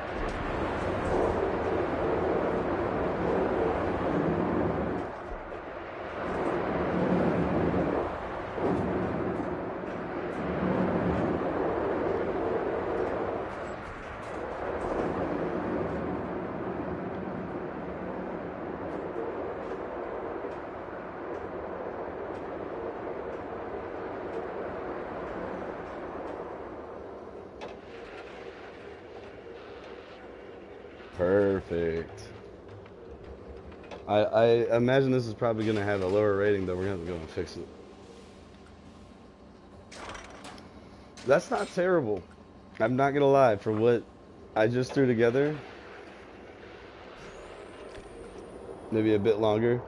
Speaker 2: Perfect. I imagine this is probably going to have a lower rating, though. We're going to have to go and fix it. That's not terrible. I'm not going to lie. For what I just threw together, maybe a bit longer.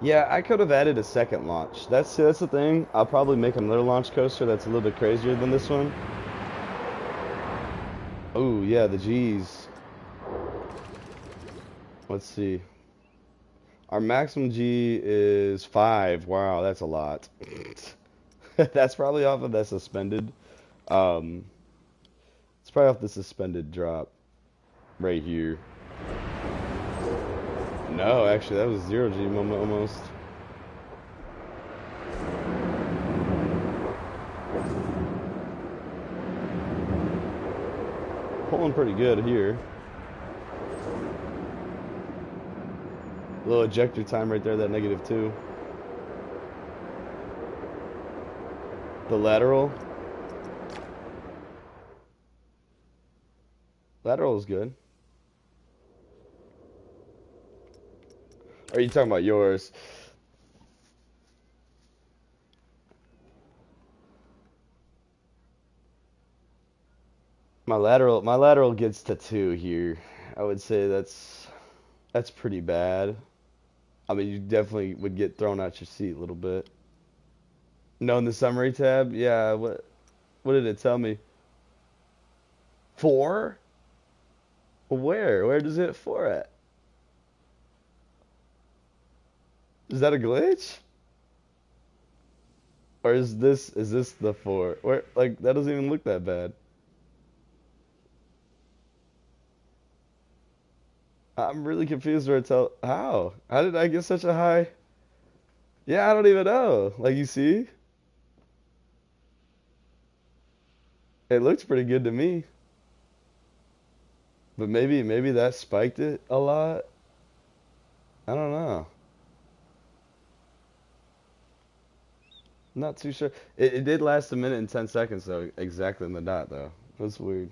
Speaker 2: Yeah, I could have added a second launch. That's the thing. I'll probably make another launch coaster that's a little bit crazier than this one. Oh, yeah, the G's. Let's see. Our maximum G is 5. Wow, that's a lot. That's probably off of that suspended. It's probably off the suspended drop right here. No, actually, that was 0 G moment almost. Pulling pretty good here. A little ejector time right there, that -2. The lateral. Lateral is good. Are you talking about yours? My lateral gets to 2 here. I would say that's pretty bad. I mean, you definitely would get thrown out your seat a little bit. No, in the summary tab, yeah. What did it tell me? 4? Where? Where does it hit 4 at? Is that a glitch? Or is this the 4? Where, like, that doesn't even look that bad. I'm really confused where it's how? How did I get such a high? Yeah, I don't even know. Like, you see? It looks pretty good to me. But maybe that spiked it a lot. I don't know. Not too sure. It did last a minute and 10 seconds though, exactly in the dot though. That's weird.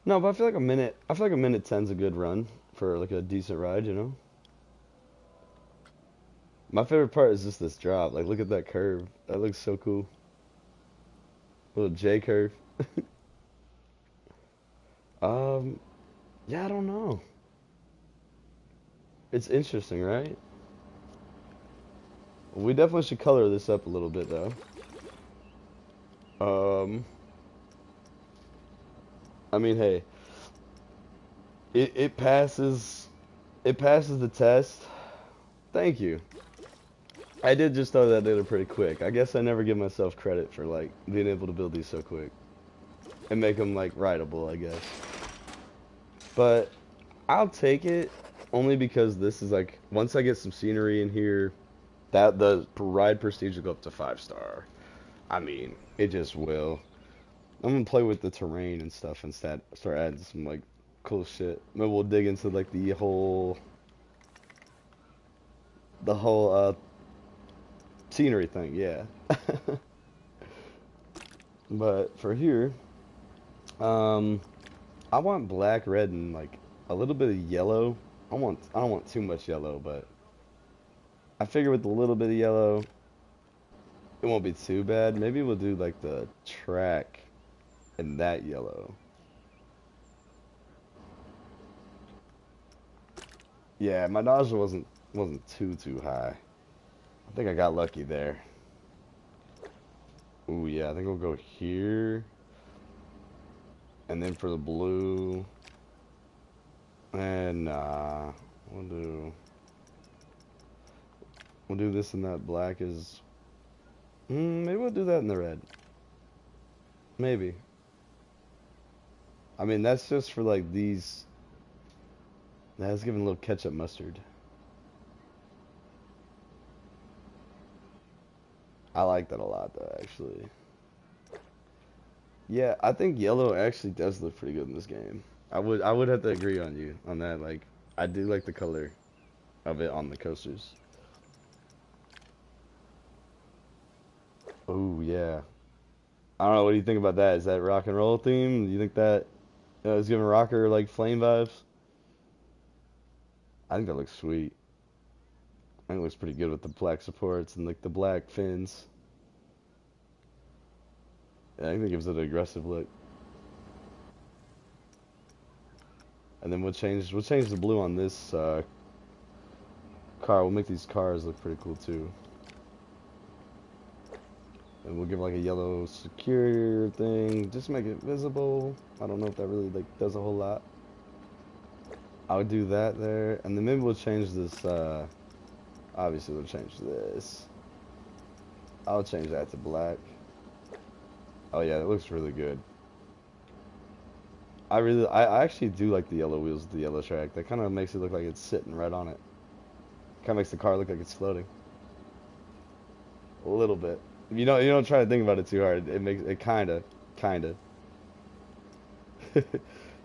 Speaker 2: No, but I feel like a minute 10's a good run for like a decent ride, you know? My favorite part is just this drop. Like, look at that curve. That looks so cool. Little J curve. Um, yeah, I don't know. It's interesting, right? We definitely should color this up a little bit though. Um, I mean, hey, it passes the test. Thank you. I did just throw that in pretty quick. I guess I never give myself credit for like being able to build these so quick and make them like rideable, I guess. But I'll take it only because this is like once I get some scenery in here, that the ride prestige will go up to 5-star. I mean, it just will. I'm gonna play with the terrain and stuff instead. Start adding some like cool shit. Maybe we'll dig into like the whole scenery thing, yeah. But for here, um, I want black, red, and like a little bit of yellow. I don't want too much yellow, but I figure with a little bit of yellow, it won't be too bad. Maybe we'll do like the track in that yellow. Yeah, my nausea wasn't too high. I think I got lucky there. Ooh, yeah, I think we'll go here. And then for the blue, and we'll do this and that black is, maybe we'll do that in the red. Maybe. I mean, that's just for like these. That's giving a little ketchup mustard. I like that a lot, though, actually. Yeah, I think yellow actually does look pretty good in this game. I would have to agree on you on that. Like, I do like the color of it on the coasters. Oh yeah. I don't know. What do you think about that? Is that rock and roll theme? Do you think that is giving rocker like flame vibes? I think that looks sweet. I think it looks pretty good with the black supports and like the black fins. Yeah, I think it gives it an aggressive look. And then we'll change the blue on this car. We'll make these cars look pretty cool too. And we'll give like a yellow secure thing, just make it visible. I don't know if that really like does a whole lot. I would do that there, and then maybe we'll change this. Obviously, we'll change this. I'll change that to black. Oh yeah, it looks really good. I actually do like the yellow wheels, the yellow track. That kind of makes it look like it's sitting right on it. Kind of makes the car look like it's floating. A little bit. You don't try to think about it too hard. It makes it kinda.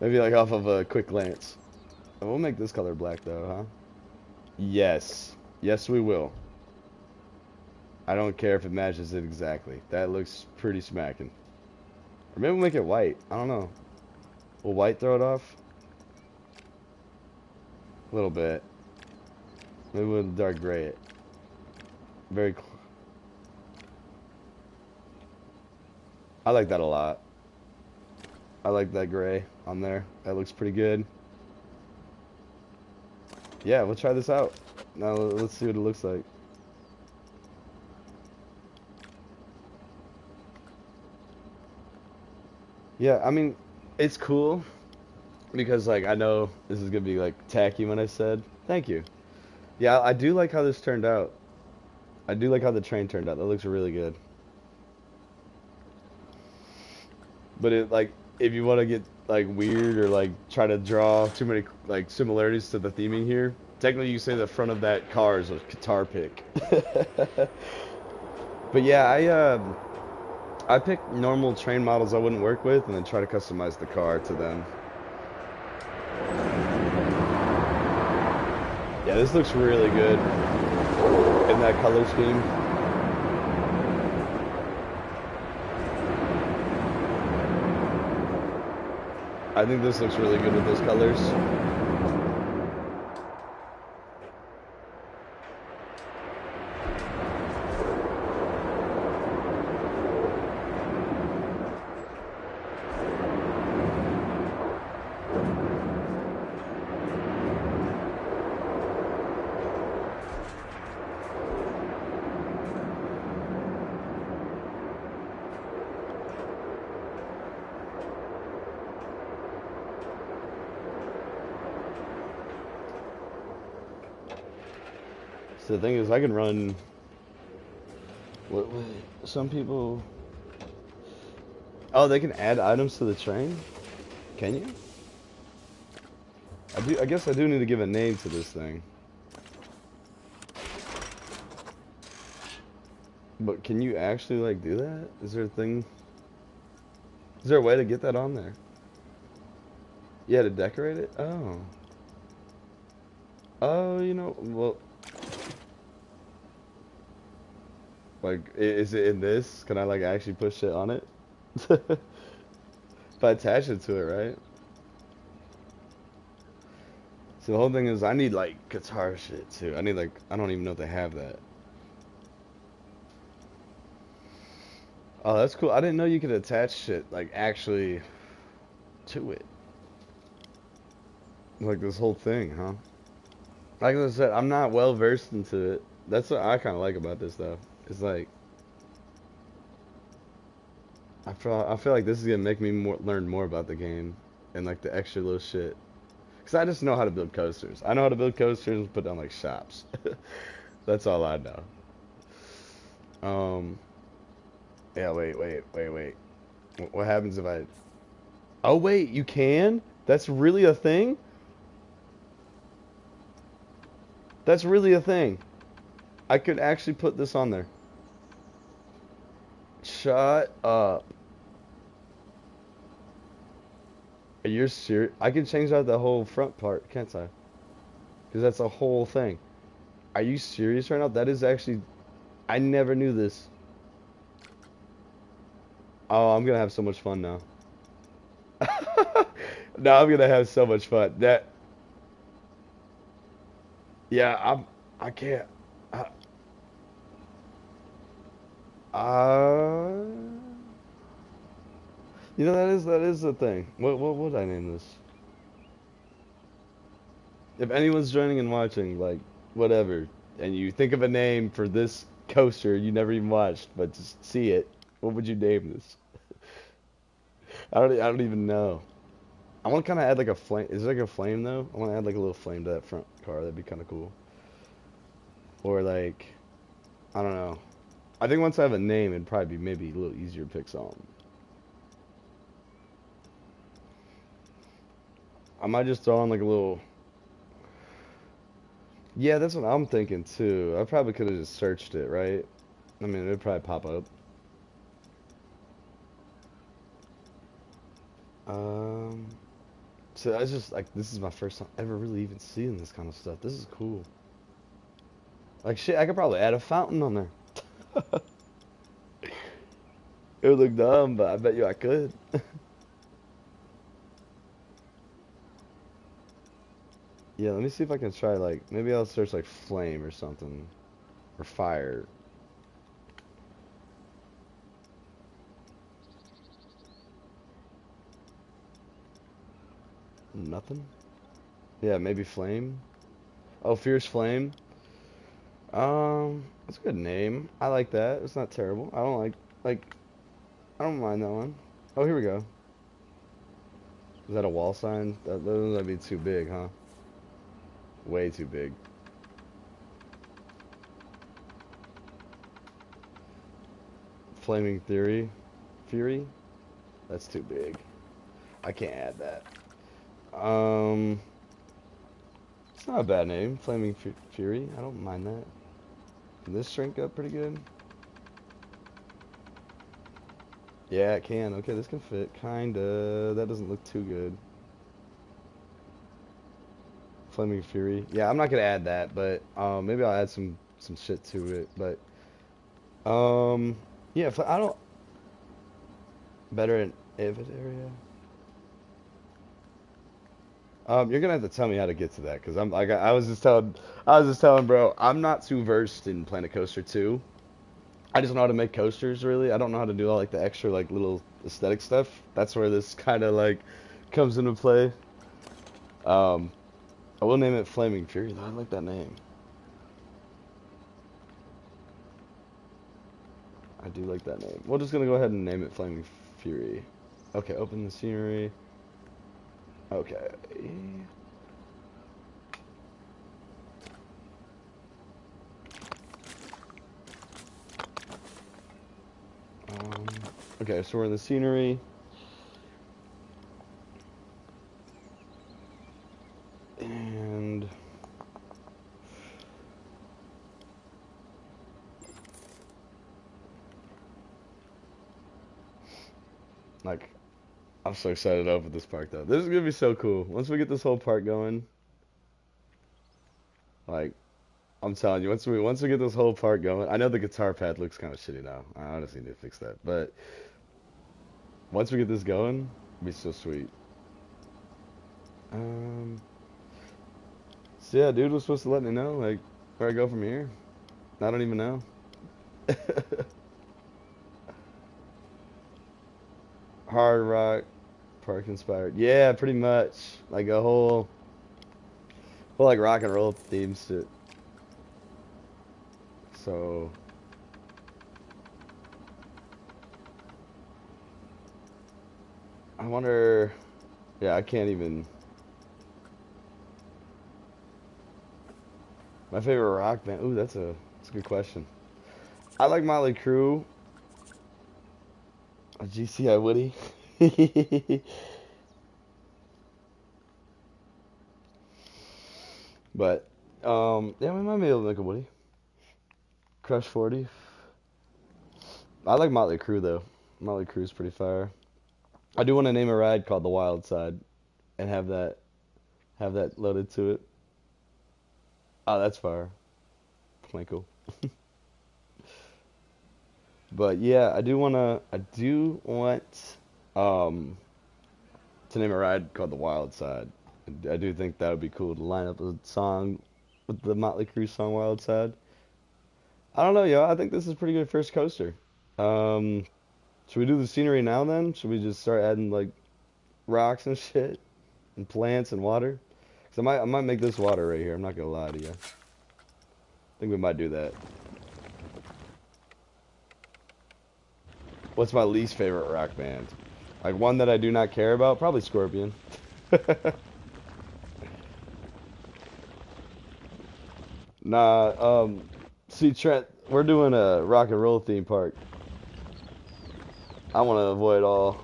Speaker 2: Maybe like off of a quick glance. We'll make this color black though, huh? Yes. Yes, we will. I don't care if it matches it exactly. That looks pretty smacking. Or maybe we'll make it white. I don't know. Will white throw it off? A little bit. Maybe we'll dark gray it. Very cl I like that a lot. I like that gray on there. That looks pretty good. Yeah, we'll try this out. Now let's see what it looks like. Yeah, I mean, it's cool because like I know this is gonna be like tacky when I said thank you. Yeah, I do like how this turned out. I do like how the train turned out. That looks really good. But it like if you want to get like weird or like try to draw too many like similarities to the theming here, technically you say the front of that car is a guitar pick. But yeah, I pick normal train models I wouldn't work with and then try to customize the car to them. Yeah, this looks really good in that color scheme. I think this looks really good with those colors. So the thing is, I can run. What? Some people. Oh, they can add items to the train. Can you? I do. I guess I do need to give a name to this thing. But can you actually like do that? Is there a thing? Is there a way to get that on there? Yeah, to decorate it? Oh. Oh, well, like, is it in this? Can I like actually put shit on it? If I attach it to it, right? So the whole thing is I need like guitar shit too. I need like, I don't even know if they have that. Oh, that's cool. I didn't know you could attach shit like actually to it. Like this whole thing, huh? Like I said, I'm not well versed into it. That's what I kind of like about this though. It's like I feel like this is gonna make me learn more about the game and like the extra little shit. Cause I just know how to build coasters. I know how to build coasters and put down like shops. That's all I know. Yeah, wait. What happens if I... Oh, wait, you can? That's really a thing? That's really a thing. I could actually put this on there. Shut up. Are you serious? I can change out the whole front part, can't I? Because that's a whole thing. Are you serious right now? That is actually... I never knew this. Oh, I'm gonna have so much fun now. No, I'm gonna have so much fun. That... Yeah, I can't... Uh... uh... You know, that is the thing. What would I name this? If anyone's joining and watching, like, whatever, and you think of a name for this coaster you never even watched, but just see it, what would you name this? I don't even know. I want to kind of add like a flame. Is there like a flame though? I want to add like a little flame to that front car. That'd be kind of cool. Or like, I don't know. I think once I have a name, it'd probably be maybe a little easier to pick something. I might just throw on like a little. Yeah, that's what I'm thinking too. I probably could have just searched it, right? I mean, it'd probably pop up. Um, so I was just like, this is my first time ever really even seeing this kind of stuff. This is cool. Like shit, I could probably add a fountain on there. It would look dumb, but I bet you I could. Yeah, let me see if I can try like, maybe I'll search like flame or something. Or fire. Nothing? Yeah, maybe flame. Oh, fierce flame. That's a good name. I like that. It's not terrible. I don't like, I don't mind that one. Oh, here we go. Is that a wall sign? Those might be too big, huh? Way too big. Flaming Theory. Fury? That's too big. I can't add that. It's not a bad name. Flaming Fury. I don't mind that. Can this shrink up pretty good? Yeah, it can. Okay, this can fit. Kinda. That doesn't look too good. Flaming Fury. Yeah, I'm not gonna add that, but maybe I'll add some shit to it. But yeah, I don't better in Avid area. You're gonna have to tell me how to get to that, cause I'm like I was just telling bro, I'm not too versed in Planet Coaster 2. I just know how to make coasters really. I don't know how to do all like the extra like little aesthetic stuff. That's where this kind of like comes into play. Um, I will name it Flaming Fury though. I like that name. I do like that name. We're just gonna go ahead and name it Flaming Fury. Okay, open the scenery. Okay. Um, okay, so we're in the scenery. And like I'm so excited to open this park though. This is gonna be so cool. Once we get this whole park going, like I'm telling you, once we get this whole park going, I know the guitar pad looks kind of shitty now. I honestly need to fix that. But once we get this going, it'll be so sweet. Um, so yeah, dude was supposed to let me know like where I go from here. I don't even know. Hard rock, park inspired. Yeah, pretty much like a whole like rock and roll themes to it. So I wonder. Yeah, I can't even. My favorite rock band. Ooh, that's a good question. I like Motley Crue. A GCI Woody. But yeah, we might be able to make a Woody. Crush 40. I like Motley Crue though. Motley Crue's pretty fire. I do want to name a ride called the Wild Side and have that loaded to it. Oh, that's fire. Quite cool. But yeah, I do want to name a ride called the Wild Side. I do think that would be cool to line up a song with the Motley Crue song Wild Side. I don't know, yo. I think this is a pretty good first coaster. Um, should we do the scenery now then? Should we just start adding like rocks and shit and plants and water? 'Cause I might make this water right here. I'm not gonna lie to you. I think we might do that. What's my least favorite rock band? Like one that I do not care about? Probably Scorpion. Nah, see Trent, we're doing a rock and roll theme park. I want to avoid all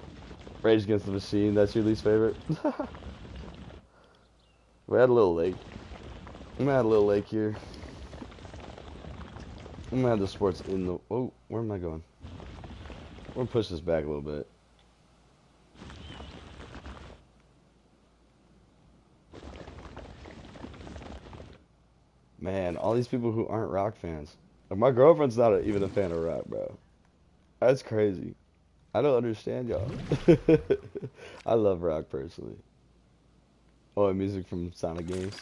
Speaker 2: Rage Against the Machine. That's your least favorite? We had a little lake. We had a little lake here. I'm gonna have the sports in the. Oh, where am I going? We're gonna push this back a little bit. Man, all these people who aren't rock fans. Like, my girlfriend's not even a fan of rock, bro. That's crazy. I don't understand y'all. I love rock personally. Oh, and music from Sonic games.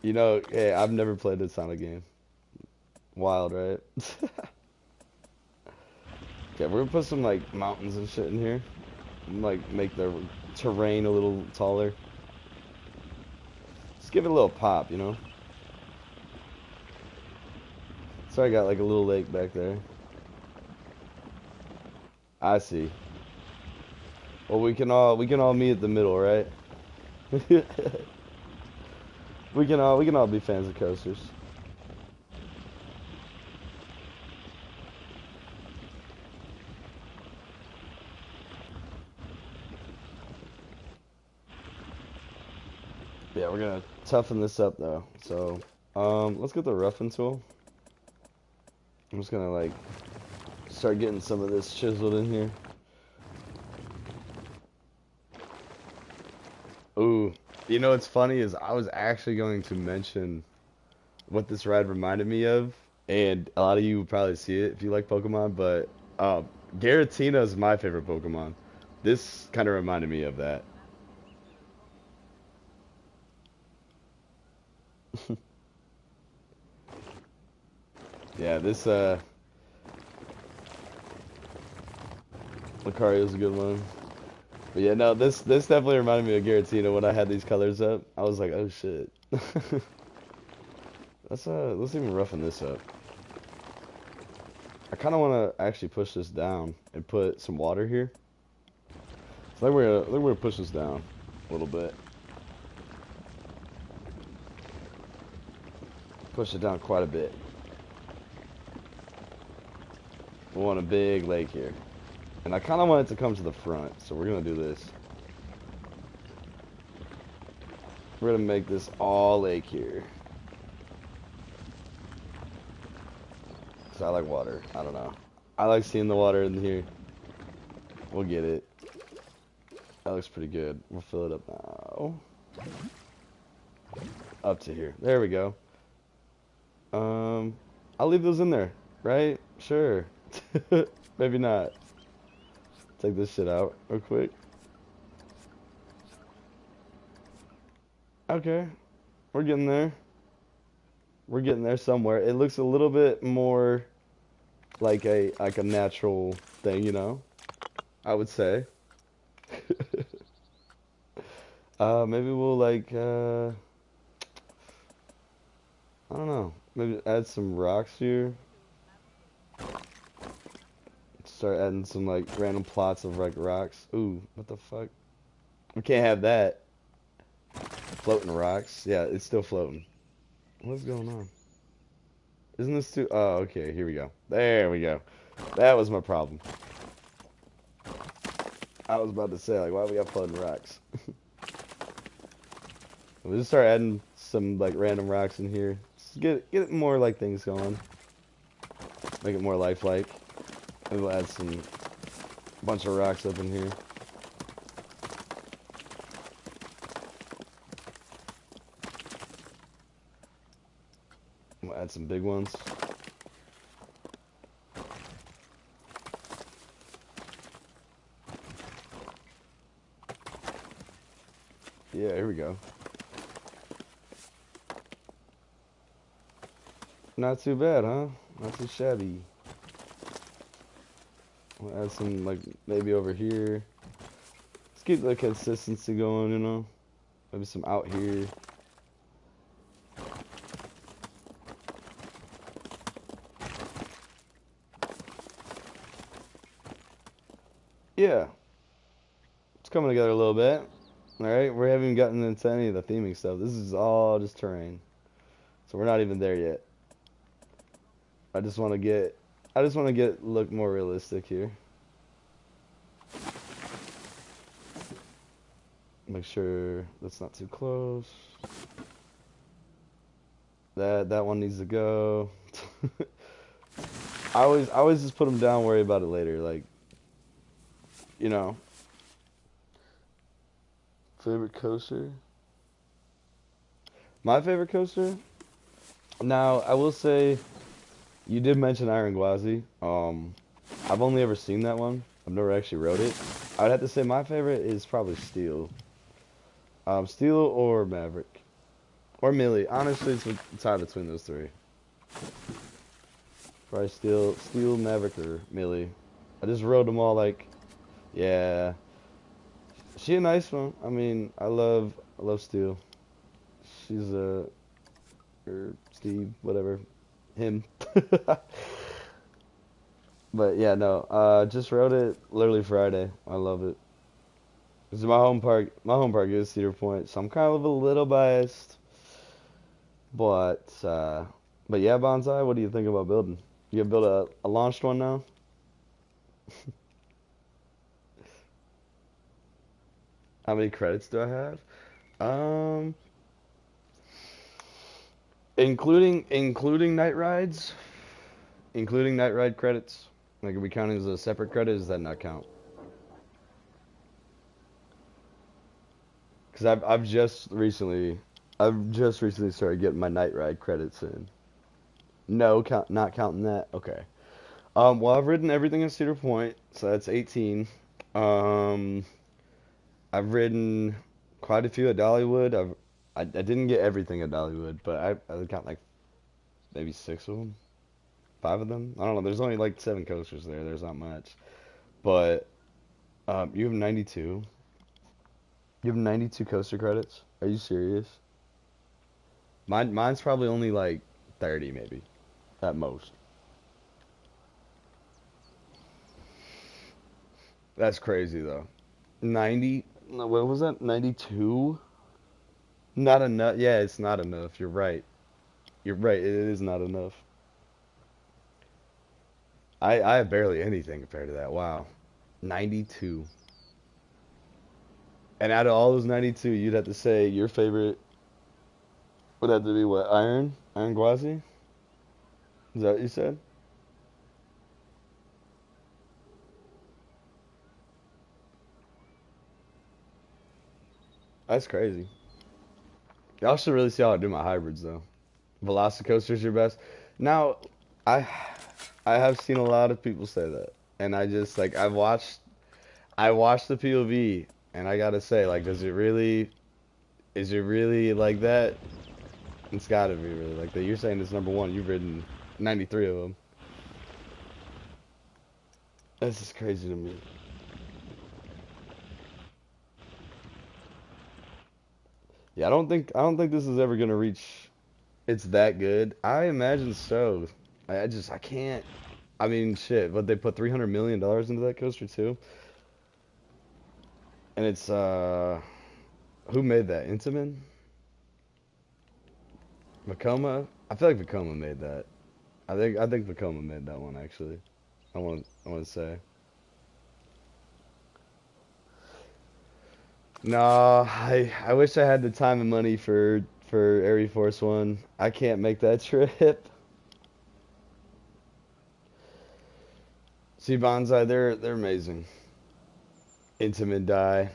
Speaker 2: You know, hey, I've never played a Sonic game. Wild, right? Okay, we're gonna put some like mountains and shit in here. And, like make the terrain a little taller. Just give it a little pop, you know? So I got like a little lake back there. I see. Well, we can all meet at the middle, right? We can all be fans of coasters. Yeah, we're gonna toughen this up though. So, let's get the roughing tool. I'm just gonna like start getting some of this chiseled in here. Ooh, you know what's funny is I was actually going to mention what this ride reminded me of, and a lot of you would probably see it if you like Pokemon, but Giratina is my favorite Pokemon. This kind of reminded me of that. Yeah, this Lucario's a good one. But yeah, no, this definitely reminded me of Giratina when I had these colors up. I was like, oh shit. Let's even roughen this up. I kind of want to actually push this down and put some water here. So I think we're gonna push this down a little bit. Push it down quite a bit. We want a big lake here. And I kind of want it to come to the front, so we're gonna do this. We're gonna make this all lake here. 'Cause I like water. I don't know. I like seeing the water in here. We'll get it. That looks pretty good. We'll fill it up now. Up to here. There we go. I'll leave those in there, right? Sure. Maybe not. Take this shit out real quick. Okay. We're getting there. We're getting there somewhere. It looks a little bit more like a natural thing, you know? I would say. Maybe we'll like I don't know. Maybe add some rocks here. Start adding some like random plots of like rocks. Ooh, what the fuck? We can't have that. Floating rocks. Yeah, it's still floating. What's going on? Isn't this too... Oh, okay, here we go. There we go. That was my problem. I was about to say, like, why we got floating rocks? We'll just start adding some, like, random rocks in here. Just get more, like, things going. Make it more lifelike. Maybe we'll add some bunch of rocks up in here. We'll add some big ones. Yeah, here we go. Not too bad, huh? Not too shabby. We'll add some, like, maybe over here. Let's keep the consistency going, you know? Maybe some out here. Yeah. It's coming together a little bit. Alright, we haven't even gotten into any of the theming stuff. This is all just terrain. So we're not even there yet. I just want to get look more realistic here. Make sure that's not too close. That one needs to go. I always just put them down, worry about it later, like, you know. Favorite coaster? My favorite coaster? Now, I will say, you did mention Iron Gwazi. I've only ever seen that one. I've never actually rode it. I'd have to say my favorite is probably Steel. Steel or Maverick. Or Millie. Honestly, it's a tie between those three. Probably Steel, Maverick, or Millie. I just rode them all like, yeah. She a nice one. I mean, I love Steel. She's or Steve, whatever, him. But yeah, no. Just rode it literally Friday. I love it. This is my home park. My home park is Cedar Point, so I'm kind of a little biased. But yeah, Bonsai. What do you think about building? You gonna build a launched one now? How many credits do I have? Um, including night rides, including night ride credits. Like, are we counting as a separate credit? Does that not count? Because I've just recently started getting my night ride credits in. No, not counting that. Okay. Well, I've ridden everything in Cedar Point, so that's 18. Um, I've ridden quite a few at Dollywood. I didn't get everything at Dollywood, but I would count like maybe 6 of them, 5 of them. I don't know. There's only like 7 coasters there. There's not much. But you have 92. You have 92 coaster credits? Are you serious? Mine's probably only like 30 maybe, at most. That's crazy though. 90, no, what was that? 92? Not enough. Yeah, it's not enough. You're right. You're right. It is not enough. I have barely anything compared to that. Wow. 92. And out of all those 92, you'd have to say your favorite would have to be what? Iron Gwazi? Is that what you said? That's crazy. Y'all should really see how I do my hybrids though. Velocicoaster's your best. Now, I I have seen a lot of people say that, and I just like I watched the POV, and I gotta say, like, is it really like that? It's gotta be really like that. You're saying it's number one. You've ridden 93 of them. That's just crazy to me. Yeah, I don't think this is ever gonna reach. It's that good. I imagine so. I can't. I mean, shit. But they put $300 million into that coaster too, and it's who made that? Intamin? Vekoma? I feel like Vekoma made that. I think Vekoma made that one actually. I want to say. No, I wish I had the time and money for Air Force One. I can't make that trip. See, Bonsai, they're amazing. Intamin die.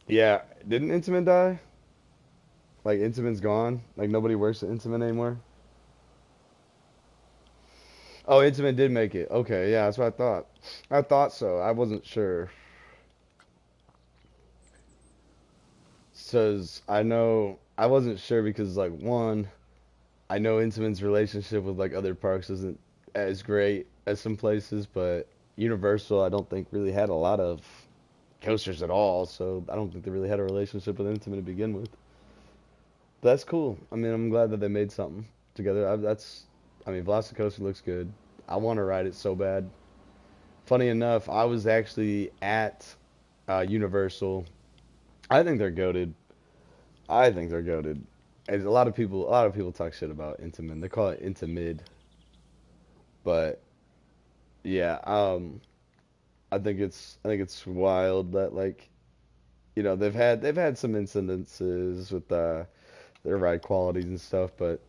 Speaker 2: Yeah, didn't Intamin die? Like Intamin's gone. Like nobody works at Intamin anymore. Oh, Intamin did make it. Okay, yeah, that's what I thought. I thought so. I wasn't sure. Says I know I wasn't sure because like one, I know Intamin's relationship with like other parks isn't as great as some places, but Universal I don't think really had a lot of coasters at all, so I don't think they really had a relationship with Intamin to begin with. But that's cool. I mean, I'm glad that they made something together. I mean, Velocicoaster looks good. I want to ride it so bad. Funny enough, I was actually at Universal. I think they're goated. I think they're goated. And a lot of people talk shit about Intamin. They call it Intamid, but yeah, I think it's wild that like they've had some incidences with their ride qualities and stuff, but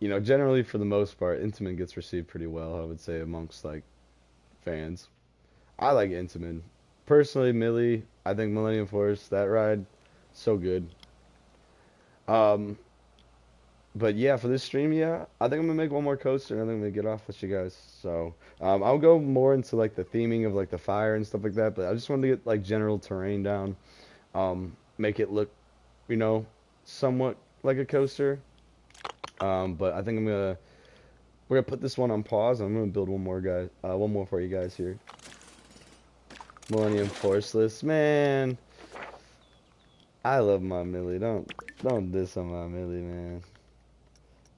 Speaker 2: generally for the most part, Intamin gets received pretty well. I would say amongst like fans. I like Intamin personally. Millie, I think Millennium Force that ride so good. Um, but yeah, for this stream, yeah, I think I'm gonna make one more coaster and I think I'm gonna get off with you guys. So I'll go more into like the theming of like the fire and stuff like that. But I just wanted to get like general terrain down, make it look, you know, somewhat like a coaster. But I think we're gonna put this one on pause. I'm gonna build one more for you guys here. Millennium Forceless, man. I love my Millie. Don't diss on my Millie, man.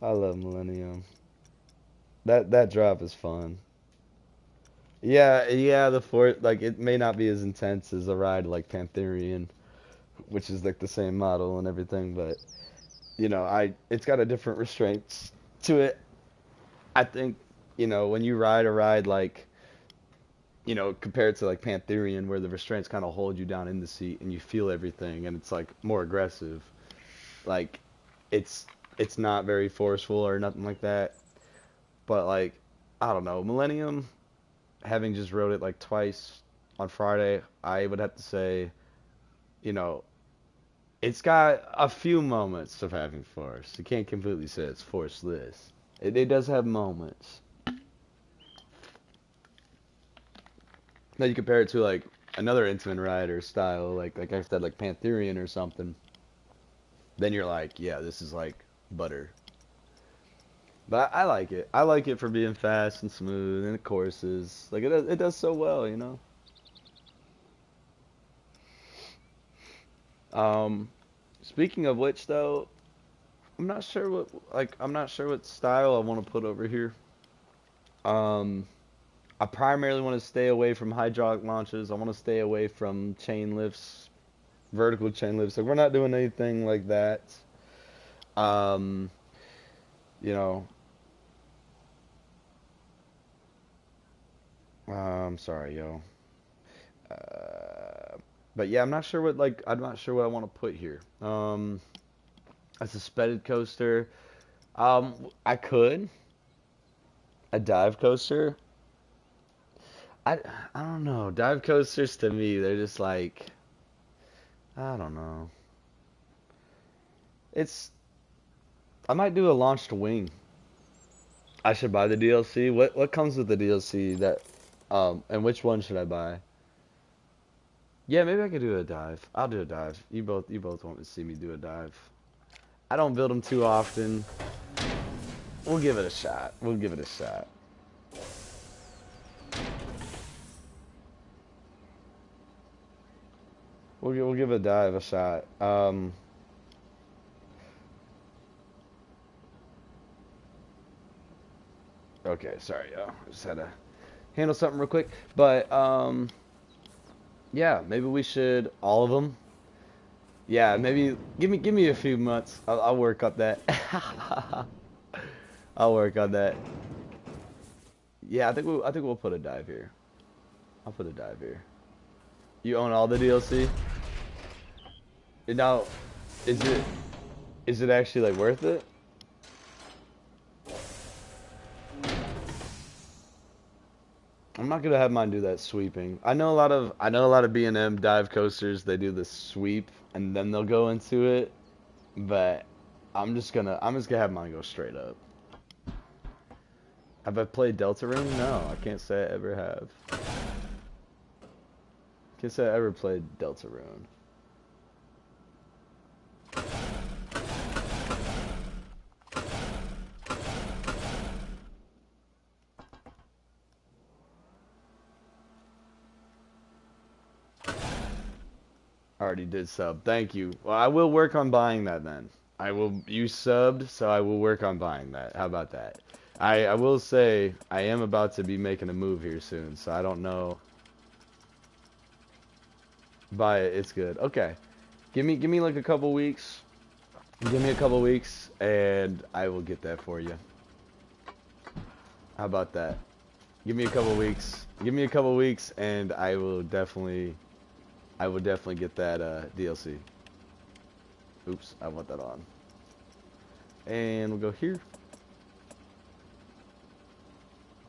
Speaker 2: I love Millennium. That drop is fun. Yeah, yeah, the fort like it may not be as intense as a ride like Pantherian, which is like the same model and everything, but I it's got a different restraints to it. I think, when you ride a ride like, compared to like Pantherian where the restraints kind of hold you down in the seat and you feel everything and it's like more aggressive. Like it's it's not very forceful or nothing like that, but like I don't know, Millennium having just rode it like twice on Friday, I would have to say, you know, it's got a few moments of having force. You can't completely say it's forceless. It does have moments. Now you compare it to like another Intamin rider style, like I said, like Pantherian or something. Then you're like, yeah, this is like butter. But I like it. I like it for being fast and smooth and the courses. Like it does so well. Um, Speaking of which, though, I'm not sure what style I want to put over here. Um, I primarily want to stay away from hydraulic launches. I want to stay away from chain lifts, vertical chain lifts. Like we're not doing anything like that. Um, you know, I'm sorry, yo. But yeah, I'm not sure what I want to put here. A suspended coaster. I could a dive coaster. I I don't know. Dive coasters to me, they're just like I don't know. It's I might do a launched wing. I should buy the DLC. What comes with the DLC that and which one should I buy? Yeah, maybe I could do a dive. I'll do a dive. You both want to see me do a dive. I don't build them too often. We'll give it a shot. We'll give it a shot. We'll give a dive a shot. Okay, sorry, yo. I just had to handle something real quick. But yeah, maybe we should all of them. Yeah, maybe give me a few months. I'll work up that. I'll work on that. Yeah, I think we'll put a dive here. I'll put a dive here. You own all the DLC? Now, is it is it actually like worth it? I'm not gonna have mine do that sweeping. I know a lot of B&M dive coasters. They do the sweep and then they'll go into it, but I'm just gonna have mine go straight up. Have I played Deltarune? No, I can't say I ever have. Can't say I ever played Deltarune. Already did sub. Thank you. Well, I will work on buying that then. I will. You subbed, so I will work on buying that. How about that? I will say I am about to be making a move here soon, so I don't know. Buy it. It's good. Okay. Give me like a couple weeks. Give me a couple weeks, and I will get that for you. How about that? Give me a couple weeks. Give me a couple weeks, and I will definitely get that DLC. Oops, I want that on. And we'll go here.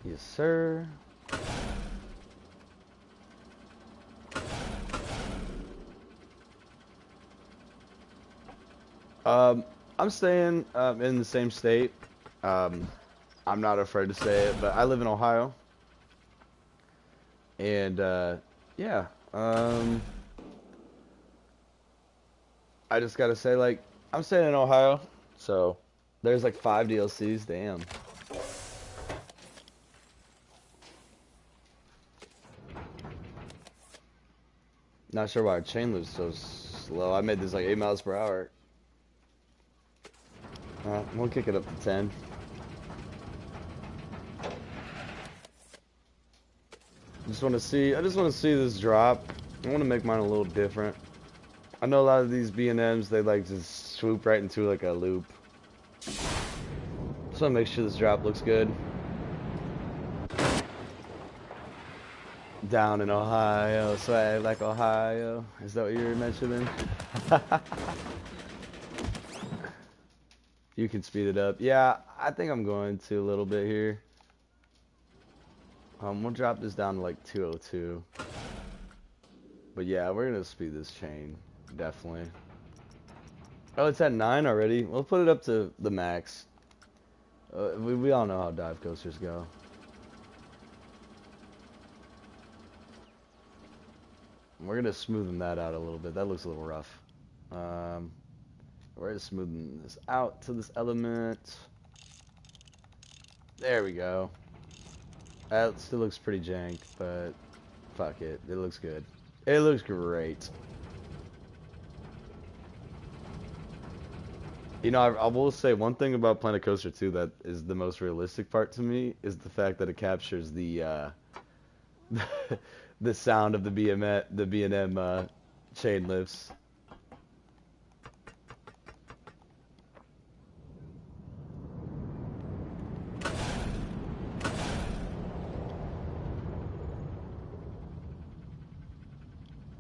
Speaker 2: Yes, sir. I'm staying in the same state. Um, I'm not afraid to say it, but I live in Ohio. And yeah, I just gotta say, like, I'm staying in Ohio, so there's like 5 DLCs. Damn. Not sure why our chain was so slow. I made this like 8 miles per hour. We'll kick it up to 10. I just want to see this drop. I want to make mine a little different. I know a lot of these B&Ms, they like to swoop right into like a loop. Just want to make sure this drop looks good. Down in Ohio, swag like Ohio. Is that what you were mentioning? You can speed it up. Yeah, I think I'm going to a little bit here. We'll drop this down to like 202. But yeah, we're gonna speed this chain, definitely. Oh, it's at 9 already. We'll put it up to the max. We all know how dive coasters go. We're gonna smoothen that out a little bit. That looks a little rough. We're gonna smoothen this out to this element. There we go. That still looks pretty jank, but fuck it. It looks good. It looks great. You know, I will say one thing about Planet Coaster 2 that is the most realistic part to me is the fact that it captures the the sound of the B&M chain lifts.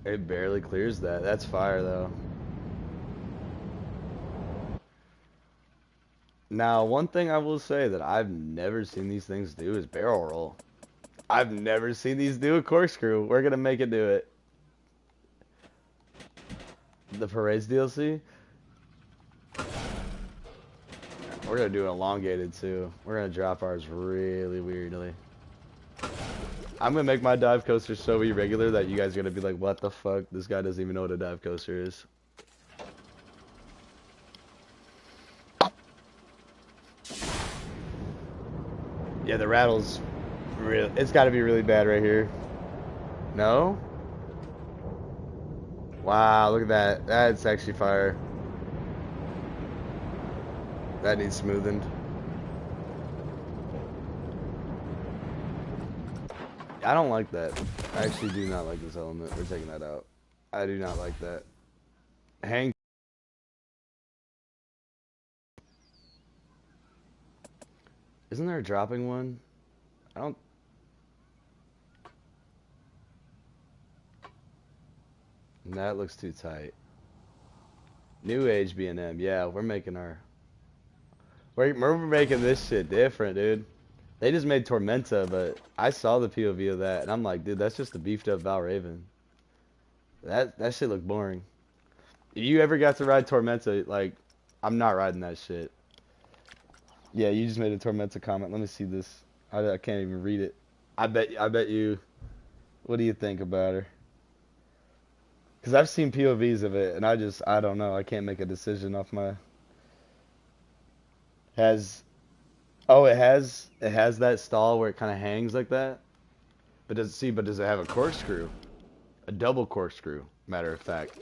Speaker 2: It barely clears that. That's fire though. Now, one thing I will say that I've never seen these things do is barrel roll. I've never seen these do a corkscrew. We're gonna make it do it. The Parades DLC? We're gonna do it elongated too. We're gonna drop ours really weirdly. I'm gonna make my dive coaster so irregular that you guys are gonna be like, what the fuck? This guy doesn't even know what a dive coaster is. Yeah, the rattle's real. It's gotta be really bad right here. No? Wow, look at that. That's actually fire. That needs smoothened. I don't like that. I actually do not like this element. We're taking that out. I do not like that. Hang. Isn't there a dropping one? I don't. That looks too tight. New age B&M. Yeah, we're making we're making this shit different, dude. They just made Tormenta, but I saw the POV of that, and I'm like, dude, that's just a beefed up Valraven. That shit looked boring. If you ever got to ride Tormenta, like, I'm not riding that shit. Yeah, you just made a Tormenta comment. Let me see this. I can't even read it. I bet you. What do you think about her? Because I've seen POVs of it, and I don't know. I can't make a decision off my. It has that stall where it kind of hangs like that. But does it have a corkscrew? A double corkscrew, matter of fact.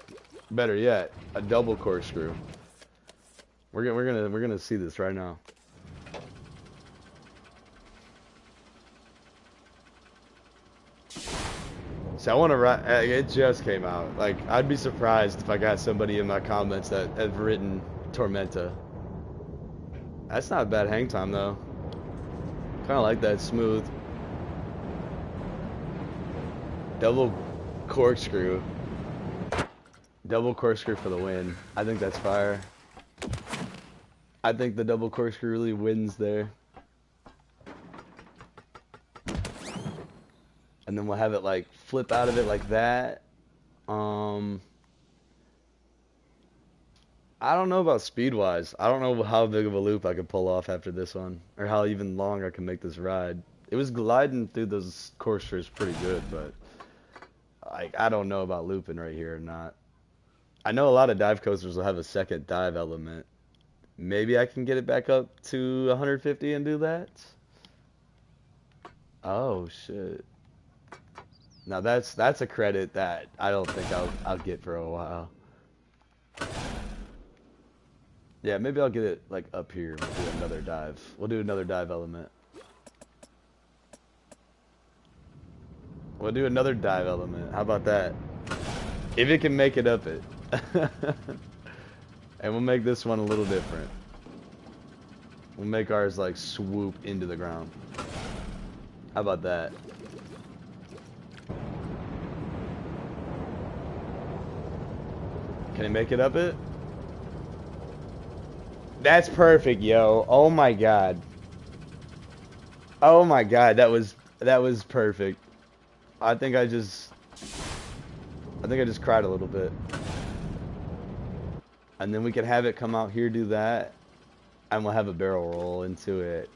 Speaker 2: Better yet, a double corkscrew. We're gonna see this right now. So I want to write. It just came out. Like, I'd be surprised if I got somebody in my comments that have written Tormenta. That's not a bad hang time though. Kind of like that smooth. Double corkscrew. Double corkscrew for the win. I think that's fire. I think the double corkscrew really wins there. And then we'll have it like flip out of it like that. I don't know about speed wise. I don't know how big of a loop I could pull off after this one, or how even long I can make this ride. It was gliding through those corkscrews pretty good, but like, I don't know about looping right here or not. I know a lot of dive coasters will have a second dive element. Maybe I can get it back up to 150 and do that. Oh shit. Now that's a credit that I don't think I'll get for a while. Yeah, maybe I'll get it like up here. We'll do another dive. We'll do another dive element. We'll do another dive element. How about that? If it can make it up it. And we'll make this one a little different. We'll make ours like swoop into the ground. How about that? Can it make it up it? That's perfect, yo. Oh my god. Oh my god, that was perfect. I think I just cried a little bit. And then we could have it come out here, do that, and we'll have a barrel roll into it.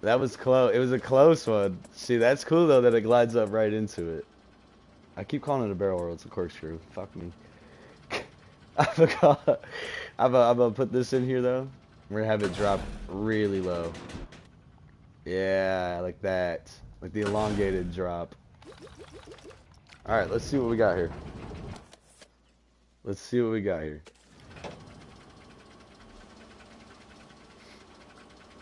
Speaker 2: That was close. It was a close one. See, that's cool though that it glides up right into it. I keep calling it a barrel roll. It's a corkscrew. Fuck me. I forgot. I'm gonna put this in here though. We're gonna have it drop really low. Yeah, like that. Like the elongated drop. Alright, let's see what we got here. Let's see what we got here.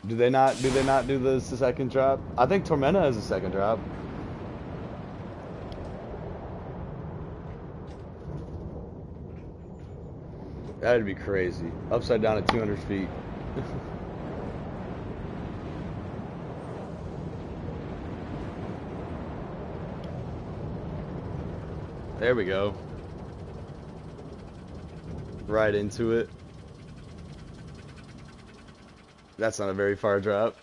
Speaker 2: Do they not do the second drop? I think Tormenta has a second drop. That'd be crazy. Upside down at 200 feet. There we go. Right into it. That's not a very far drop.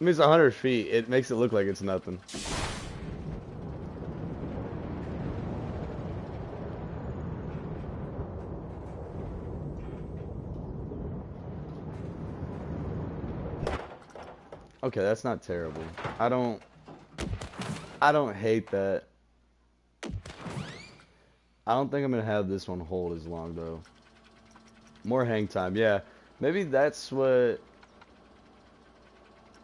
Speaker 2: I mean, it's 100 feet. It makes it look like it's nothing. Okay, that's not terrible. I don't hate that. I don't think I'm gonna have this one hold as long though. More hang time, yeah. Maybe that's what.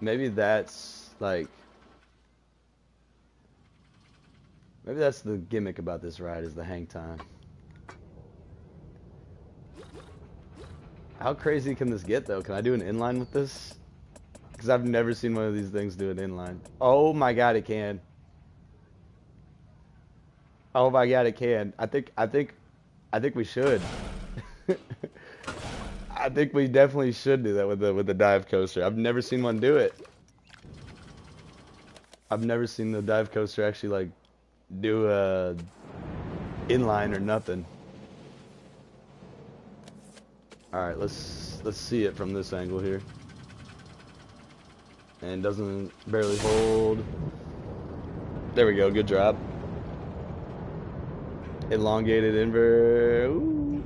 Speaker 2: Maybe that's like. Maybe that's the gimmick about this ride is the hang time. How crazy can this get though? Can I do an inline with this? Because I've never seen one of these things do an inline. Oh my god, it can. Oh my god, it can. I think we should. I think we definitely should do that with the dive coaster. I've never seen one do it. I've never seen the dive coaster actually like do inline or nothing. All right, let's see it from this angle here. And doesn't barely hold. There we go, good drop. Elongated invert. Ooh.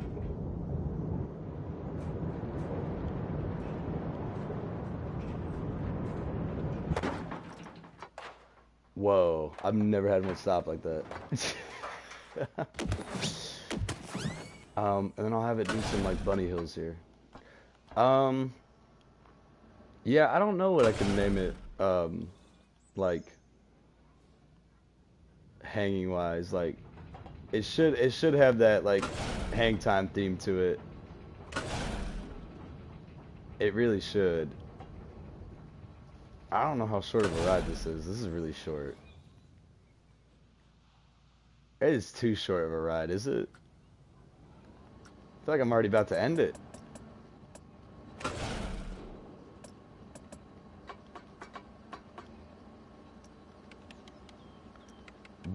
Speaker 2: Whoa, I've never had one stop like that. And then I'll have it do some like bunny hills here. Yeah, I don't know what I can name it. Like hanging wise, like it should have that like hang time theme to it. It really should. I don't know how short of a ride this is. This is really short. It is too short of a ride, is it? I feel like I'm already about to end it.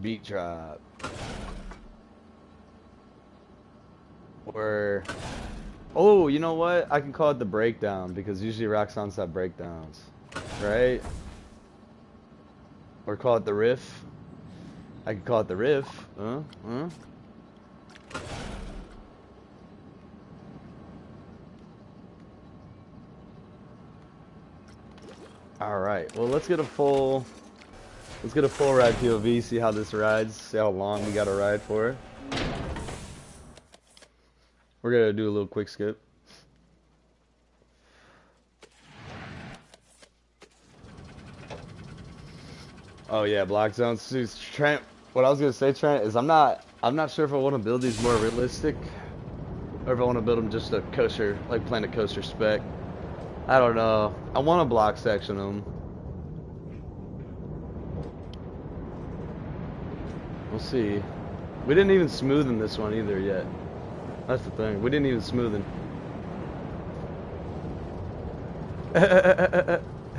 Speaker 2: Beat drop. Or, oh, you know what? I can call it the breakdown because usually Roxxons have breakdowns, right? Or call it the riff. I could call it the riff. All right. Well, let's get a full ride POV. See how this rides. See how long we got to ride for. We're gonna do a little quick skip. Oh yeah, block zones. Dude, Trent, what I was gonna say, Trent, is I'm not sure if I want to build these more realistic, or if I want to build them just a kosher, like Planet Coaster spec. I don't know. I want to block section them. We'll see. We didn't even smoothen this one either yet. That's the thing. We didn't even smoothen.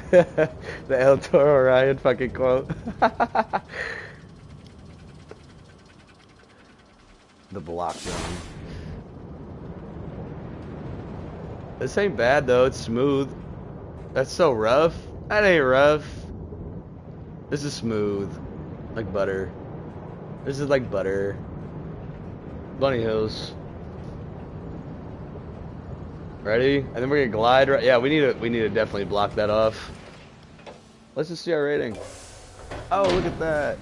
Speaker 2: The El Toro Ryan fucking quote. The block zone. This ain't bad though, it's smooth. That's so rough. That ain't rough. This is smooth. Like butter. This is like butter. Bunny Hills. Ready? And then we're gonna glide right. Yeah, we need to definitely block that off. Let's just see our rating. Oh, look at that.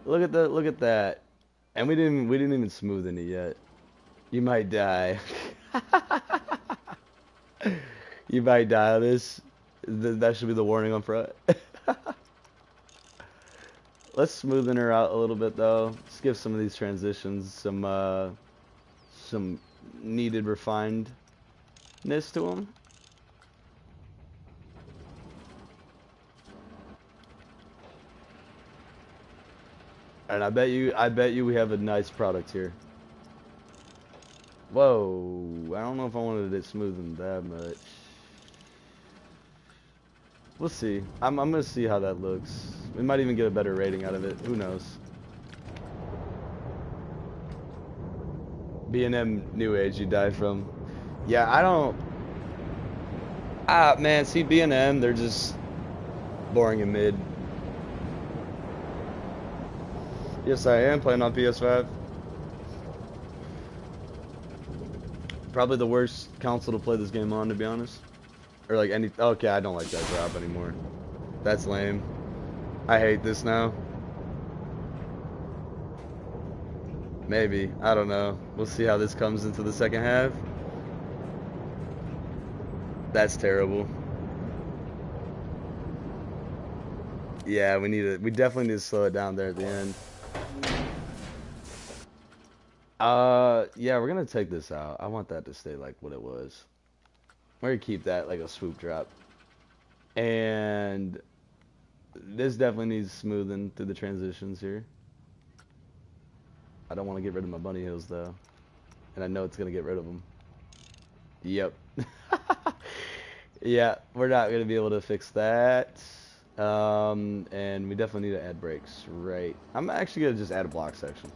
Speaker 2: Look at that. And we didn't even smoothen it yet. You might die. You might die on this. That should be the warning on front. Let's smoothen her out a little bit though. Let's give some of these transitions some needed refinedness to them. And I bet you we have a nice product here. Whoa, I don't know if I wanted it smoothened that much. We'll see. I'm gonna see how that looks. We might even get a better rating out of it. Who knows? B&M New Age you die from. Yeah, I don't. Man, see B&M, they're just boring and mid. Yes, I am playing on PS5. Probably the worst console to play this game on, to be honest. Or like any. Okay, I don't like that drop anymore. That's lame. I hate this now. Maybe. I don't know. We'll see how this comes into the second half. That's terrible. Yeah, we definitely need to slow it down there at the end. Yeah, we're gonna take this out. I want that to stay like what it was. We're gonna keep that like a swoop drop. And this definitely needs smoothing through the transitions here. I don't want to get rid of my bunny hills though. And I know it's gonna get rid of them. Yep. Yeah, we're not gonna be able to fix that. And we definitely need to add brakes, right? I'm actually gonna just add a block section.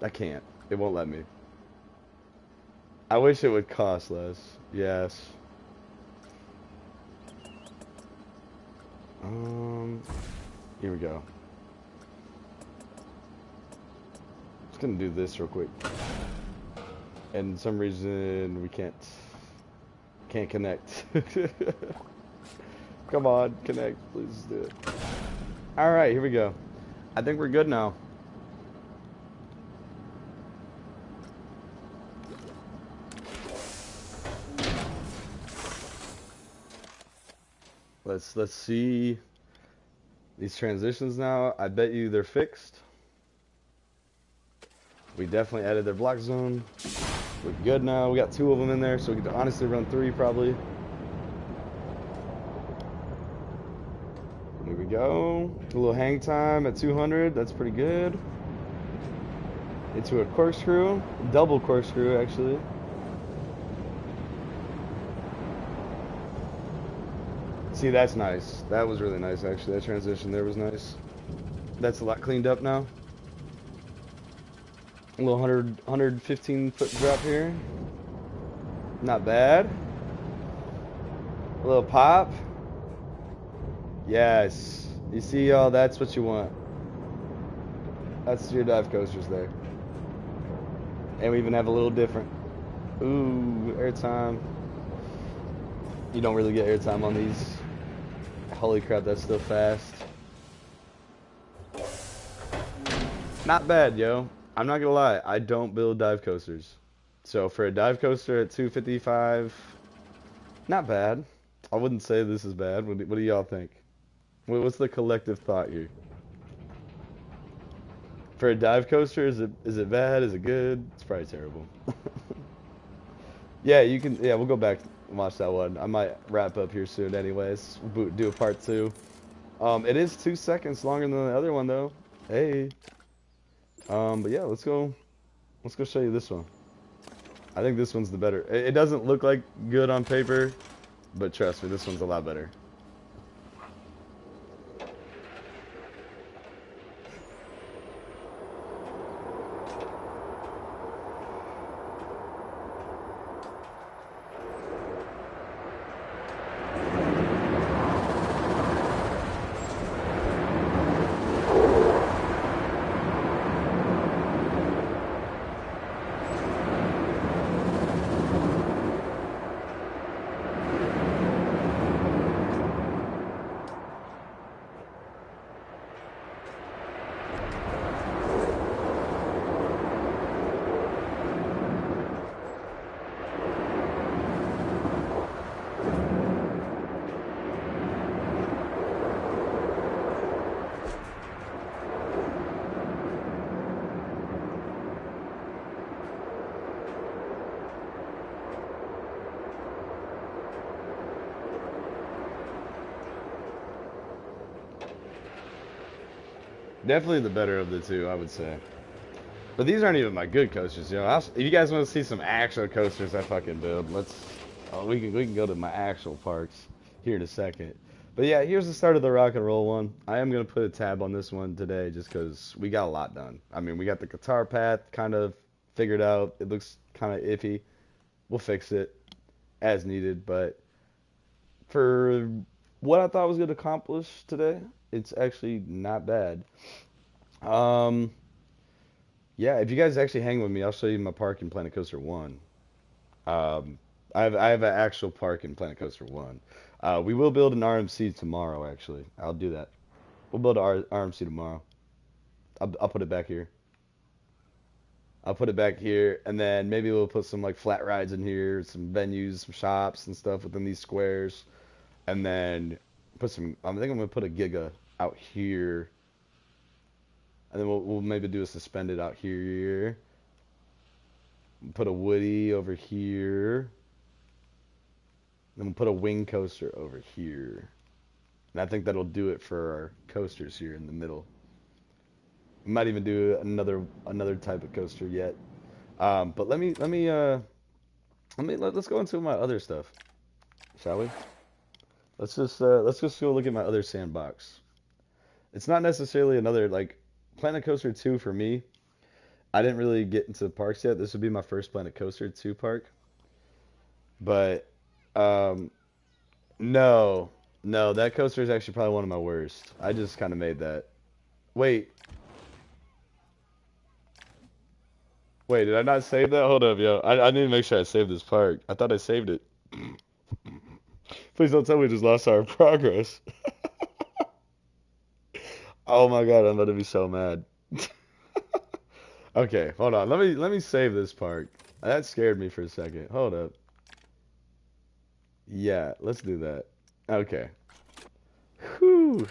Speaker 2: I can't. It won't let me. I wish it would cost less. Yes. Here we go. Just gonna do this real quick. And for some reason we can't connect. Come on, connect. Please do it. All right, here we go. I think we're good now. Let's see these transitions now. I bet you they're fixed. We definitely added their block zone. We're good now. We got 2 of them in there, so we could honestly run 3 probably. Here we go. A little hang time at 200. That's pretty good. Into a corkscrew. Double corkscrew, actually. See, that's nice. That was really nice, actually. That transition there was nice. That's a lot cleaned up now. A little 115 foot drop here. Not bad. A little pop. Yes. You see, y'all, that's what you want. That's your dive coasters there. And we even have a little different. Ooh, airtime. You don't really get airtime on these. Holy crap, that's still fast. Not bad, yo. I'm not gonna lie, I don't build dive coasters. So for a dive coaster at 255, not bad. I wouldn't say this is bad. What do y'all think? What's the collective thought here? For a dive coaster, is it bad? Is it good? It's probably terrible. Yeah, you can. Yeah, we'll go back and watch that one. I might wrap up here soon, anyways. We'll do a part 2. It is 2 seconds longer than the other one, though. Hey. But yeah, let's go. Let's go show you this one. I think this one's the better. It doesn't look like good on paper, but trust me, this one's a lot better. Definitely the better of the 2, I would say. But these aren't even my good coasters, you know. If you guys want to see some actual coasters I fucking build, we can go to my actual parks here in a second. But yeah, here's the start of the rock and roll one. I am gonna put a tab on this one today just because we got a lot done. I mean, we got the guitar path kind of figured out. It looks kind of iffy. We'll fix it as needed, but for what I thought I was gonna accomplish today, it's actually not bad. Yeah, if you guys actually hang with me, I'll show you my park in Planet Coaster 1. I have an actual park in Planet Coaster 1. We will build an RMC tomorrow, actually. I'll do that. We'll build an RMC tomorrow. I'll put it back here. I'll put it back here, and then maybe we'll put some like flat rides in here, some venues, some shops and stuff within these squares, and then put some. I think I'm gonna put a Giga out here, and then we'll maybe do a suspended out here. Put a Woody over here. Then we'll put a wing coaster over here. And I think that'll do it for our coasters here in the middle. We might even do another type of coaster yet. But let's go into my other stuff, shall we?
Speaker 1: let's just go look at my other sandbox. It's not necessarily another like Planet Coaster 2 for me. I didn't really get into the parks yet. This would be my first Planet Coaster 2 park. But um no, no, that coaster is actually probably one of my worst. I just kind of made that. Wait, wait, did I not save that? Hold up, yo. I need to make sure I saved this park. I thought I saved it. Please don't tell me we just lost our progress. Oh my God, I'm about to be so mad. Okay, hold on. Let me save this park. That scared me for a second. Hold up. Yeah, let's do that. Okay. Whew.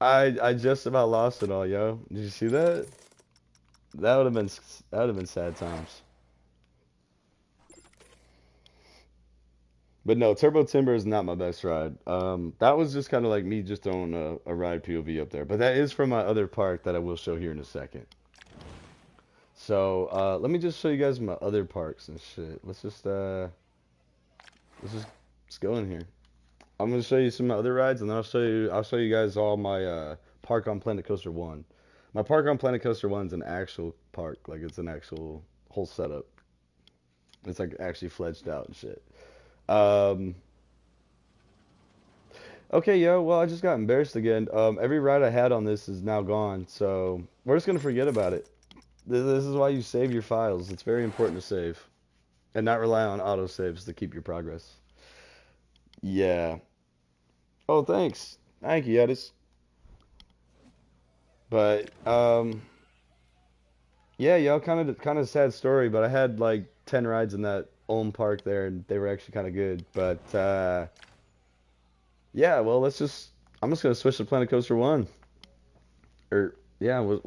Speaker 1: I just about lost it all, yo. Did you see that? That would have been sad times. But no, Turbo Timber is not my best ride. That was just kind of like me just throwing a ride POV up there. But that is from my other park that I will show here in a second. So let me just show you guys my other parks and shit. Let's just go in here. I'm gonna show you some of my other rides, and then I'll show you guys all my park on Planet Coaster One. My park on Planet Coaster One is an actual park, like it's an actual whole setup. It's like actually fledged out and shit. Um, okay, yo, well I just got embarrassed again. Every ride I had on this is now gone, so we're just gonna forget about it. This is why you save your files. It's very important to save and not rely on autosaves to keep your progress. Yeah. Oh, thanks. Thank you, Edis. But yeah, y'all kind of sad story, but I had like 10 rides in that Ulm Park there and they were actually kind of good. But yeah, well, I'm just gonna switch to Planet Coaster 1. Or yeah, we'll